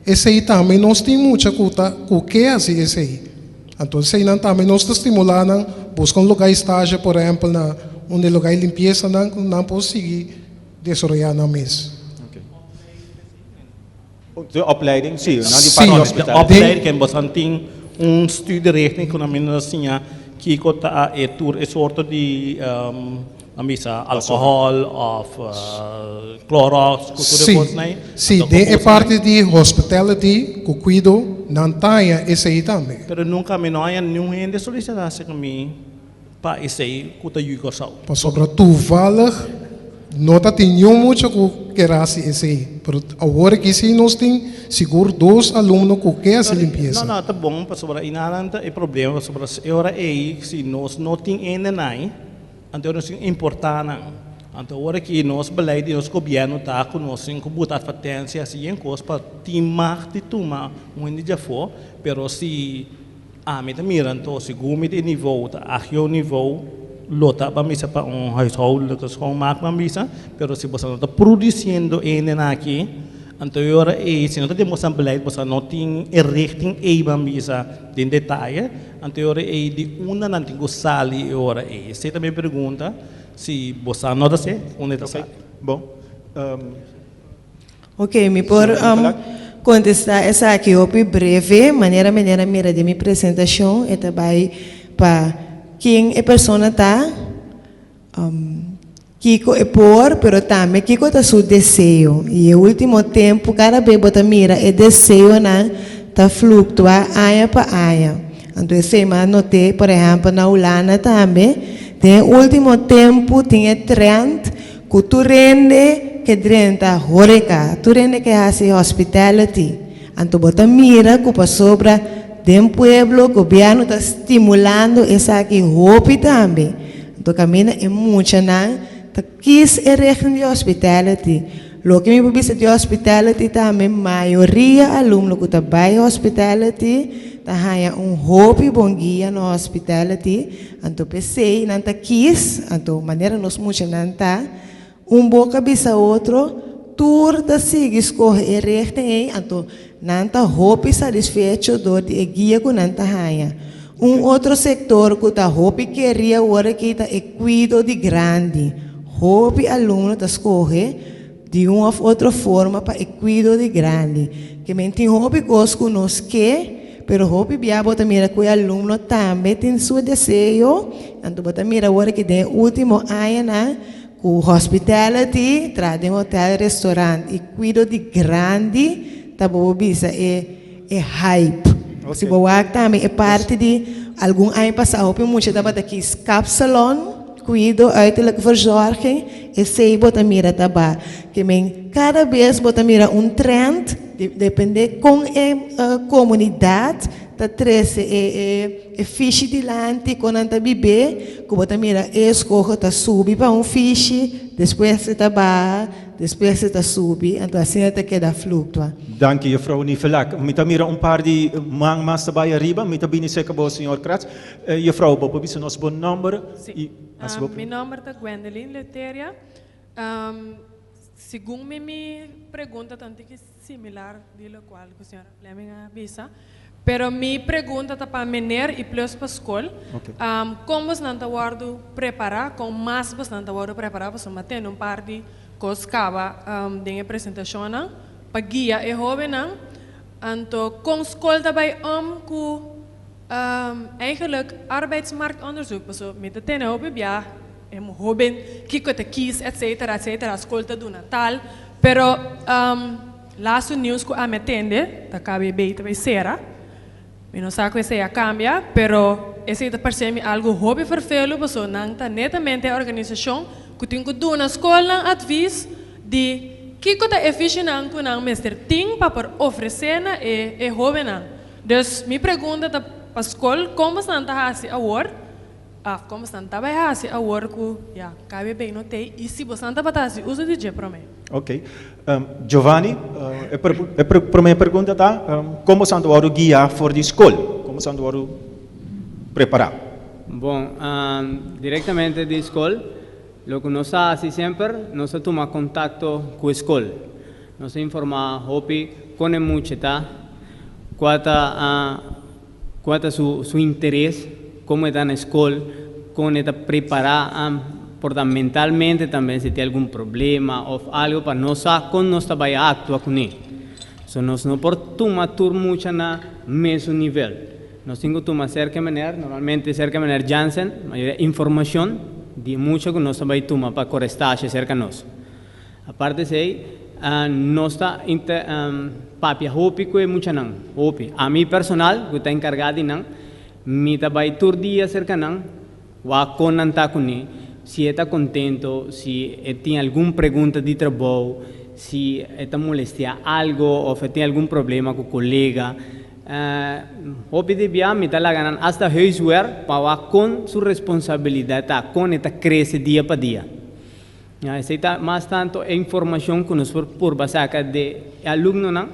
Esse aí também nós temos muita coisa que é assim esse aí. Então esse aí também nós estamos estimulando buscar lugar de estágio, por exemplo, na onde lugar de limpeza não pode seguir desenvolver na mesa. De opleiding, sim, de opleiding que você tem studierichting que nós assim que conta é soort de alcohol of Clorox, sim, é parte de hospitality, que cuido, não tem esse aí também. Pero nunca me não há nenhum gente solicitasse comigo para esse aí que está yugo só. Para sobre toevallig, não tem muito que querer esse aí. Pero agora que sim nós tem seguro 2 alunos que quer se limpeza. Não, tá bom, para sobre inaranta é problema sobre agora aí se nós não tem ainda nem então nós importar então agora que nós beleid nós governo está conosco com botar advertência assim em coisa para timar de tomar onde já for, pero se me tá mirando então se gome de nível tá aqui o nível lota para misa para household que são marca misa, pero se você não está produzindo ainda aqui então agora se não está demonstrando beleid você não tem richting aí misa de detalhe então agora de uma não tem que sair agora você também pergunta se você não está onde está saindo. Bom, ok, me por contestar essa aqui breve maneira mira de minha apresentação e também para quem é pessoa tá Kiko é por, pero também Kiko está seu desejo e o último tempo cada vez bota mira é desejo na tá fluctua aia para aia. Então esse mas notei, por exemplo, na Holanda também tem último tempo tinha trend que tu rende que drenta horeca, tu rende que hace hospitality. Então bota mira que para sobra de pueblo, o governo está estimulando essa aqui roupa também. Então caminha é muito na quis é região de hospitality. Lo que me publica de hospitality também maioria aluno que trabalha hospitality tá ganha hobby bom guia no hospitality. Então pensei não tá quis, então maneira nós muito não tá boca bisa outro tour da siga escorrer região então não tá hobby satisfeito do de guia que não tá ganha. Outro setor que tá hobby queria agora que tá cuido de grande. Hobby aluno da escorrer de uma ou outra forma para o cuidado de grande. Que men tem hobby conosco nos que, pero hobby biabo também que o aluno também tem seu desejo, então bota mira agora que tem último ano na com hospitality, trazem hotel, restaurante e cuidado de grande, tá bom bisa é hype. Se boa também é parte de algum ano passado, hobby muito tava daqui scalp salon. Cuido, uiterlijke verzorging, e sei bota mira taba, que men cada vez bota mira trend, depende com a comunidade, tá trece fiche de lante, quando anta bebê, que bota mira escorre, tá subi para fiche, depois se tá depois se tá subi, então assim até queda fluctua. Dank je, mevrouw Nivelak. Mita mira par de mas trabalha arriba, mita bini seca bo senhor Kratz. Mevrouw, bopo bisa nos bon number. Meu nome é Gwendolyn Leteria. Segundo minha pergunta, tanto que similar do qual a senhora Fleming avisa. Pero minha pergunta está para menor e plus para a escola. Como você não está preparar, com mais você não está preparar, você mantém par de coisas que de apresentação, para guia e jovem, então com a escola também com eigenlijk arbeidsmarktonderzoek. So, met de tenen op ja, jovem, kiko te kies, etcétera, etcétera, escolta do Natal. Pero laatste nieuws que a metende, da KBB também será. Eu não sei se ia cambiar, pero esse parece me algo hobby vervelo, so não tá netamente a organização que tem que dar na escola advies de kiko te eficiente com não mestre ting para oferecer na e jovem na. Dus minha pergunta tá para a escola como se não tá assim agora, como se não tá bem assim agora que já cabe bem não tem e se você não tá para assim usa de dia para mim. Ok, Giovanni, para minha pergunta tá como se não vai guiar for de escola, como se não vai preparar? Bom, diretamente de escola, o que nós fazemos sempre, nós tomamos contato com a escola, nós informamos hopi com a muita qual é seu interesse, como está na escola, como está preparado, mentalmente também se tem algum problema ou algo para nós como nós também actuar com ele. So, nós não podemos tomar muito na mesmo nível. Nós temos que tomar cerca maneira, normalmente cerca maneira Janssen, maioria informação de muito que nós também tomamos para correstar cerca de nós. A parte disso, nós está papia hopi que é muito não hopi a mim personal que está encarregado de não me trabalho todo dia cerca não wa com não tá com ele se está contento se tem alguma pergunta de trabalho se está molestia algo ou tem algum problema com o colega hopi de bia me tá lá ganhando hasta huiswerk para com sua responsabilidade com esta cresce dia para dia. Aceita mais tanto a informação que nós por basar de aluno não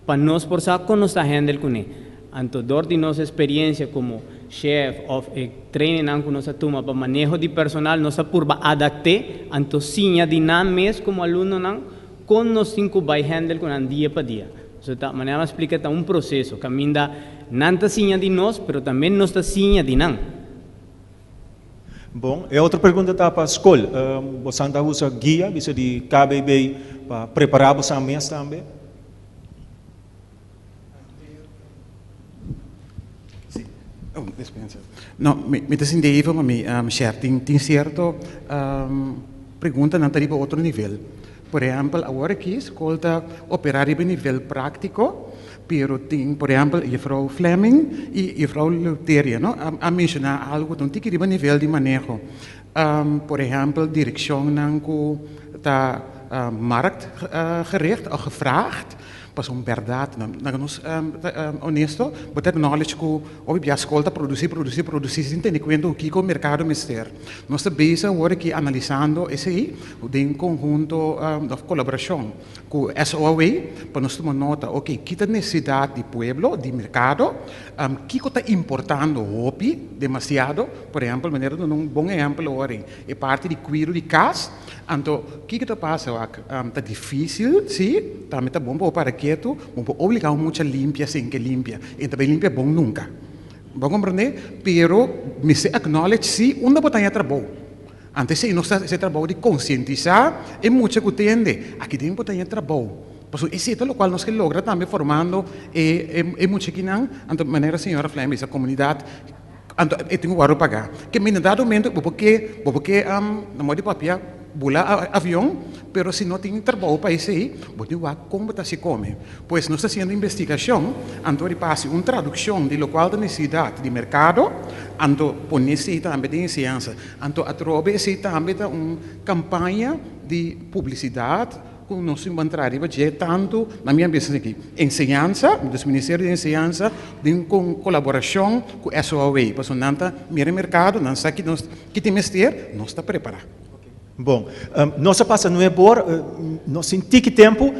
para nós por saber como nós está handle com ele. Então, dor de nossa experiência como chef ou training que nós toma para manejo de personal, nós por adaptar, então sim, de nada mesmo como aluno não, com nós cinco vai handle com dia para dia. Então, da maneira explica está processo, caminha não está sim de nós, mas também nós está sim de não. Bom, e outra pergunta está para a escola. Você usa guia, bisa de KBB para preparar você a mês também? No, me sentivo, mas tem certo pergunta não para outro nível. Por exemplo, agora aqui a escola está operar a nível prático, pero tem, por exemplo, a Frau Fleming e a Frau Leteria, no? A mencionar algo que tem que ir a nível de manejo. Por exemplo, direção que está marktgericht ou gevraagd. Pas verdade, nós honesto, botar knowledge que a escola produzir, sem ter conta o que o mercado mister. Nós estamos agora aqui analisando esse aí, em conjunto de colaboração com o SOAW, para nós tomar nota, ok, que a necessidade de pueblo, de mercado, que está importando o demasiado, por exemplo, maneira de um bom exemplo agora, é parte de cuidado de casa, então, o que está passando? Está difícil, sim, também está bom para quieto, vamos obrigar muito a limpar sem que limpia, e também limpia bom nunca. Vamos compreender? Pero, me se acknowledge, sim, onde botar em trabalho. Antes esse trabalho de conscientizar é muito que entende. Aqui tem um trabalho. Por isso é o qual nós que logra também formando muito que não, de maneira senhora Flame, essa comunidade, eu tenho que pagar. Que me dado momento, porque na moda de papel, bula avião, pero se não tem trabalho para isso aí, pode ver como se come. Pois nós estamos fazendo investigação, então passa uma tradução de local da necessidade de mercado, então por necessidade também de ciência, então através também de uma campanha de publicidade, com nosso inventário, tanto na minha business aqui, ensinança, do Ministério de Ensinança, com colaboração com a SOAW, para nanta mira mercado, não sabe que tem mestre, nós está preparado. Bom, nossa passa não é boa, nós senti que tempo,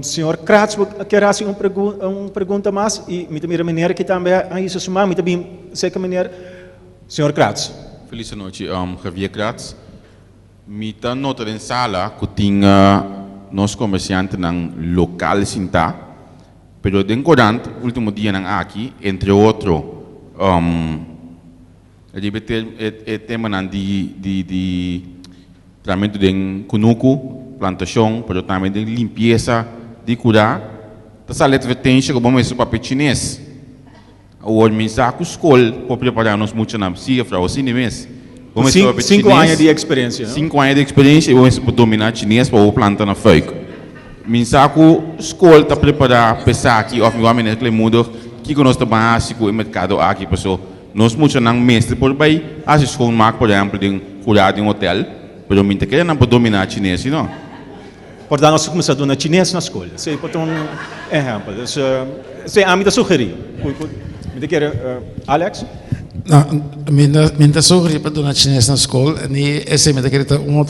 senhor Kratz, quer fazer uma pergunta mais, e me também maneira que também a isso sumar, me também sei que maneira, senhor Kratz. Feliz noite, Javier Kratz. Me está notando em sala que tinha nós comerciantes no local Sinta, pero de encorante, último dia aqui, entre outros, tema de tratamento de cunuco, plantação, pero também de limpeza, de cuidar. Essa advertência que vamos para o chinês. O organizar com a escola para preparar-nos muito na cifra, ou mês. 5 anos de experiência. 5 anos de experiência e vamos dominar chinês para plantar na feica. Minsaku escola está preparada para que of igual maneira que muda que nós trabalhamos com o mercado aqui pessoal. Nós muito não mestre por bem, as escolas marca por exemplo de cuidar de hotel, pero minta que não pode dominar chinês, não. Portanto, nós começamos a dominar chinês na escola. Se por um exemplo, se a mim te sugerir, me quer Alex? Minha sogra para donar chinês na escola, e esse me quer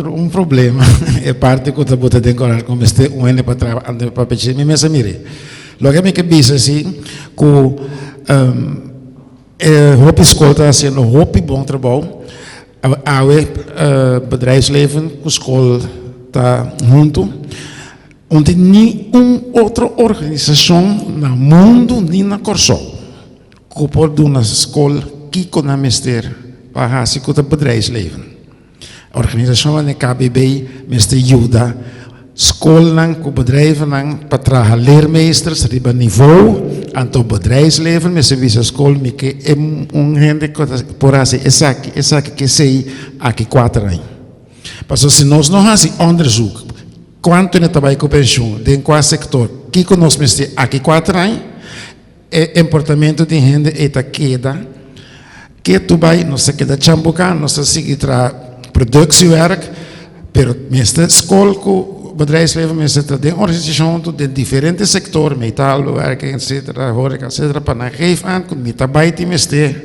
um problema. É parte que eu vou ter que decorar como este ano para trabalhar para pedir. Me pensa mire, logo que me diz assim, que a escola está fazendo bom trabalho, a bedrijfsleven, a escola está junto, onde nenhuma outra organização no mundo nem na Corsol que pode dar uma escola que com a mestre para fazer com o bedrijfsleven. A organização da KBB mestre ajuda escola com bedrijven para trabalhar leermeesters riba niveau anto bedrijfsleven met serviço escola me que é gente por assim essa que sei aqui 4 anos. Porque se nós não fazemos onderzoek quanto é trabalho com pensão de qual setor que conosco mestre aqui 4 anos é comportamento de gente eta queda que tu vai não se queda chambucar não se seguir tra productiewerk pero mestre escola com bedrijfsleven mestre de organisação de diferentes sectores metalwerk etc horeca etc para na geven aan com mita baiti mestre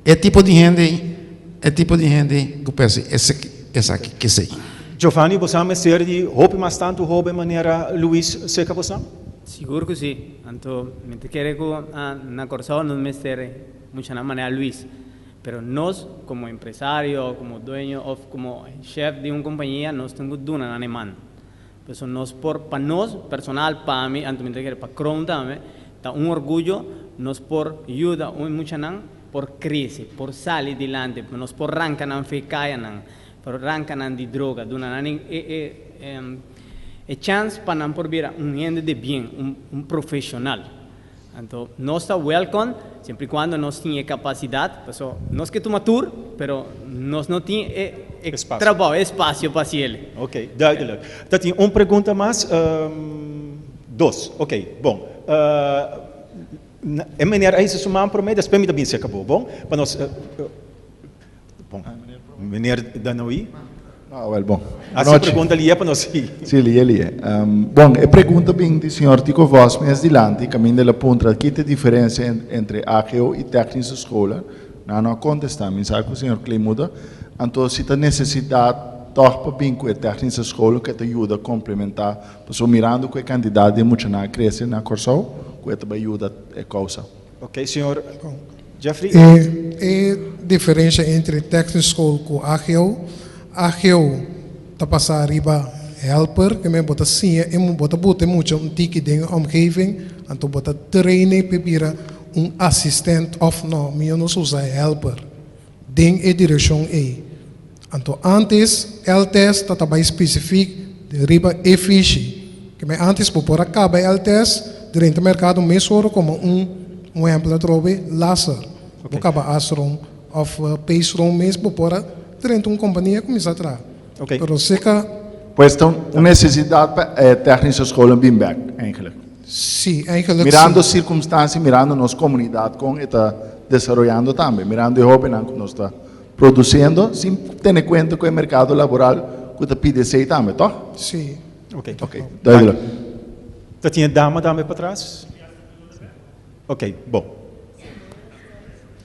é tipo de gente que pensa essa que sei. Giovanni, você é mestre de roupa mais tanto roupa de maneira Luís seca você? Seguro que sim. Então, me quero que na Corsol não me estere mucho de manera Luis, pero nós como empresário, como dueño ou como chef de uma companhia, nós temos duna na alemã. Então, nós para nós personal para mim, antes me quero para Chrome também, tá orgulho nós por ajuda muito não por crescer, por sair adiante, nós por arrancar não ficar não, por arrancar não de droga, duna não chance para não por vir gente de bem, profissional. Então, nós está welcome, sempre quando nós temos capacidade, nós que estamos matur, pero nós não temos trabalho, espaço para ele. Ok, duidelijk. Dat hij een pergunta mais, dos, ok, bom. En meneer Eisen Suman por meio, depois me também se acabou, bom? Para nós, bom, meneer Danoui? Ah, well, bom. A sua pergunta ali é para nós. Sim, ali é. Bom, a pergunta bem do senhor Tico Vos, mais adiante, caminho da ponta, que tem diferença entre AGO e técnica de escola? Não contestar, mas sabe que o senhor Clemuda, então se tem necessidade, toch para bem com a técnica de escola, que te ajuda a complementar, porque mirando que a quantidade de muito na cresce na Corsol, que te ajuda a causa. Ok, senhor Jeffrey? A diferença entre técnica de escola com AGO está passar arriba helper, que me bota sim, bota muito tiki de omgeving, então bota trainen para assistente of não, me não usa helper. Ding e direção Então, antes, el test está bem específico de riba e fiche. Que me antes, por acaba el test, dentro do mercado, mesmo como um exemplo de laser. Okay. Acaba astron, of paystron mesmo, por dentro de uma companhia começa a trabalhar. Okay. Pero seca... Pues então, uma necessidade técnica escola bem back, eigenlijk. Sim, eigenlijk mirando sim. Circunstâncias, mirando nossa comunidade com está desenvolvendo também, mirando o jovem que nós está produzindo, sem ter em conta que o mercado laboral que está pedindo também, tá? Sim. Ok. Duidelijk. Dat tinha dama também para trás? Ok, bom.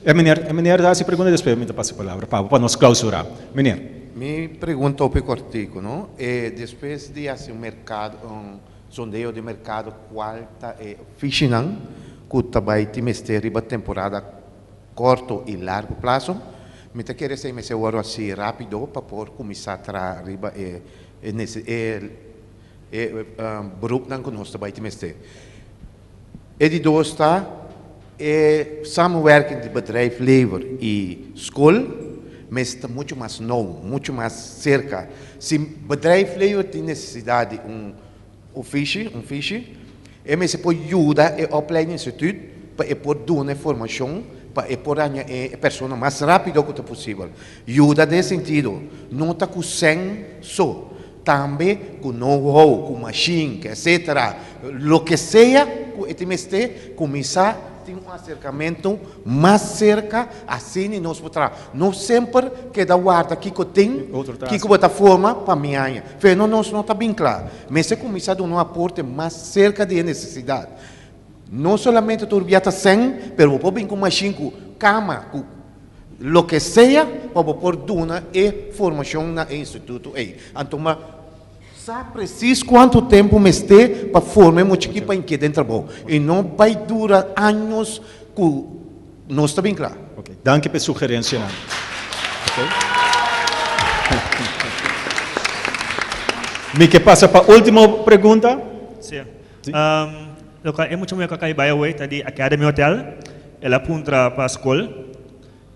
Meneer, dá-se pergunta depois, me passa a palavra, para nós clausurar. Meneer. Me pergunta o cortico, não? Depois de fazer mercado, sondeio de mercado, qual está fishing, que também tem riba temporada curto e largo prazo, me te quer ser mais agora assim rápido para poder começar a trazer riba beroep dan que nós também temos ter. E de dois está samenwerking de bedrijf lever e school, mas está muito mais novo, muito mais cerca. Se bedrijf lever tem necessidade de um fiche, e mas pode ajudar o opleiding instituut para poder dar uma formação para poder a pessoa mais rápido que possível. Ajuda nesse sentido, não está com sem só. Também com know-how, com machine, etc. Lo que seja, que começar a ter um acercamento mais cerca, assim nós podemos. Não sempre que da guarda que tem, que bota forma para minha. Não não está bem claro. Mas se começar a dar um aporte mais cerca da necessidade. Não somente turbiata sem, mas vou bem com machine, com cama, com lo que seja, para poder dar formação no instituto. Então, sabe preciso quanto tempo me ter para formar uma equipe para que dentro do e não vai durar anos que não está bem claro. Ok, danke pela sugerência. Okay. Me que passa para a última pergunta. Sim. É muito melhor que a Baiaway, tá de Academy Hotel, ela apunta para a escola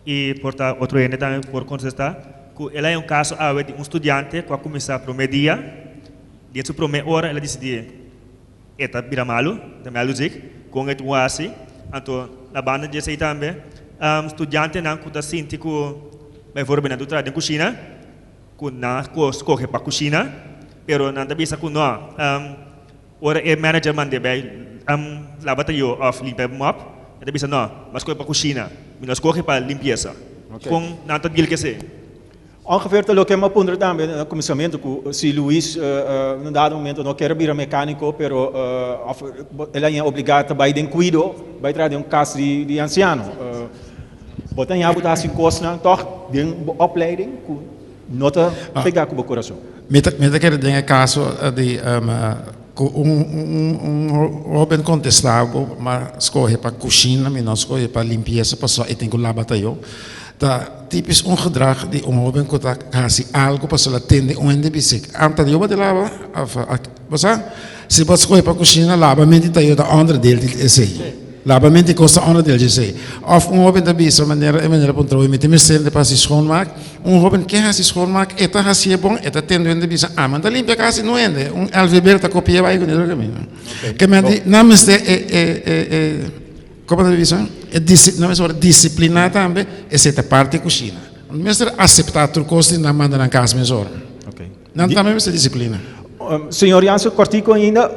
e porta outro ente também por contestar que ela é caso de estudante que vai começar para o meio-dia. Dentro da primeira hora, ela decidiu eta bira malu, também lógico, com o assim, então na banda de sei também, estudante não que está sentindo que vai for bem na doutora de cozinha, que não escolhe para cozinha, pero não está bisa que não, ora é manager mande bem, lava tayo of limpa mop, está bisa não, mas escolhe para cozinha, não escolhe para limpeza, com não está deal que sei. Ongeveer te que me apunta também no começamento que se Luís num dado momento não quer vir mecânico, pero ele é obrigado a ir em cuido, vai trazer caso de anciano. Botar em algo assim costa, toch de opleiding, nota pegar com o coração. Me quer dizer caso de Robin contestava, mas escolhe para cozinha, mas não escolhe para limpeza, para só e tem que lavar tayo. Dat typisch ongedrag die omhoog komt kasi algo para ela atender basic. Anta de de lava, basta se você vai para a cozinha lavamento tayo da andere deel dit is lavamento kost andere deel je sei. Of omhoog da bisa maneira controle met de stelde pas schoonmaak. Omhoog que hasi schoonmaak eta hasi bom eta tendo bisa amanda limpia kasi no ende. Alfabeto copia vai com ele caminho. Que me di namaste como a divisão não é só disciplinar também essa parte cozinha mas aceitar tudo coisa na manda na casa mesmo não também essa disciplina senhor Jansen cortico ainda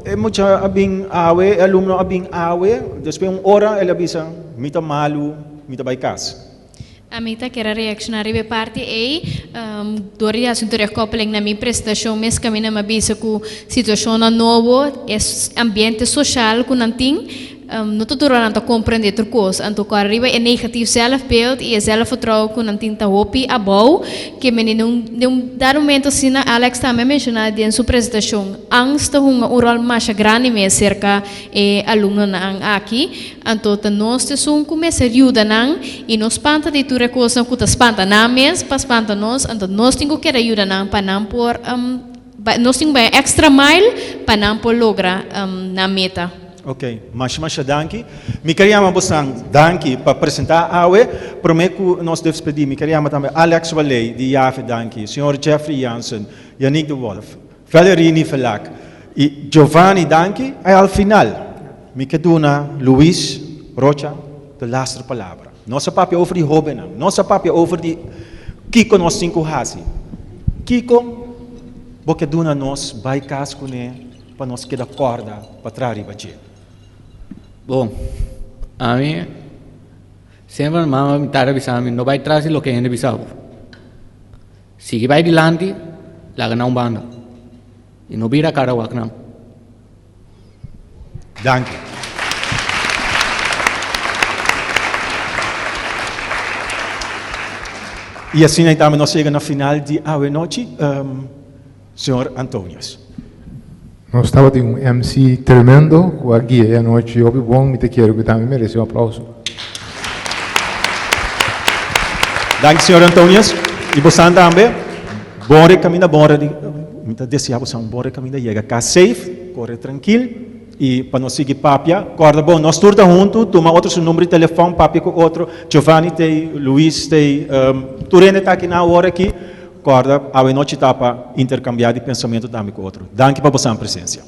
é muito bem awe aluno bem awe depois hora ele avisa mita malu mita vai casa a mita quer reaccionar e parte dori a cintura koppeling na minha prestação mes caminha me bisa com situação novo é ambiente social com nanting não estou durando a compreender outra coisa, então quando arriba é negativo zelfbeeld e é zelfvertrouwen com não tinta hopi a bom que menino num dado momento assim Alex também mencionou em sua apresentação angst uma oral mais grande me cerca aluno na aqui então nós temos começa a ajudar não e nos espanta de tudo coisa que espanta na mês para espanta nós então nós temos que ajudar não para não por nós temos extra mile para não por lograr na meta. Ok, mas danke. Me queria bastante danke para apresentar a Aue. Prometo que nós devemos pedir. Me queria também Alex Walley, de Jave danke. Senhor Jeffrey Jansen, Yannick de Wolf, Valerie Velak e Giovanni danke. E ao final, me queduna Luis Rocha, de laatste palavra. Nossa papel over die Hobena. Nossa papel over die Kiko nos 5 hasi. Kiko, porque duna nós vai casco né para nós que da corda para trás e bater. Bom, a mim sempre mama me tara bisami não vai trazer lo que ainda bisabo. Se vai dilante, lá não banda. E não vira cara o não. Danke. E assim então nós chegamos na final de Aue Noite, senhor Antônios. Nós estava de MC tremendo, com a guia a noite, eu bom, me te quero que também merece aplauso. Danke, senhor Antônios. E você também, bom caminho, me desejo você bom caminho, chega cá safe, corre tranquilo, e para nós seguir papia, corda bom, nós turda junto, toma outro seu número de telefone, papia com outro, Giovanni tem, Luiz tem, Turene está aqui na hora aqui, corda, a noite está para intercambiar de pensamento também com outro. Danke para a vossa presença.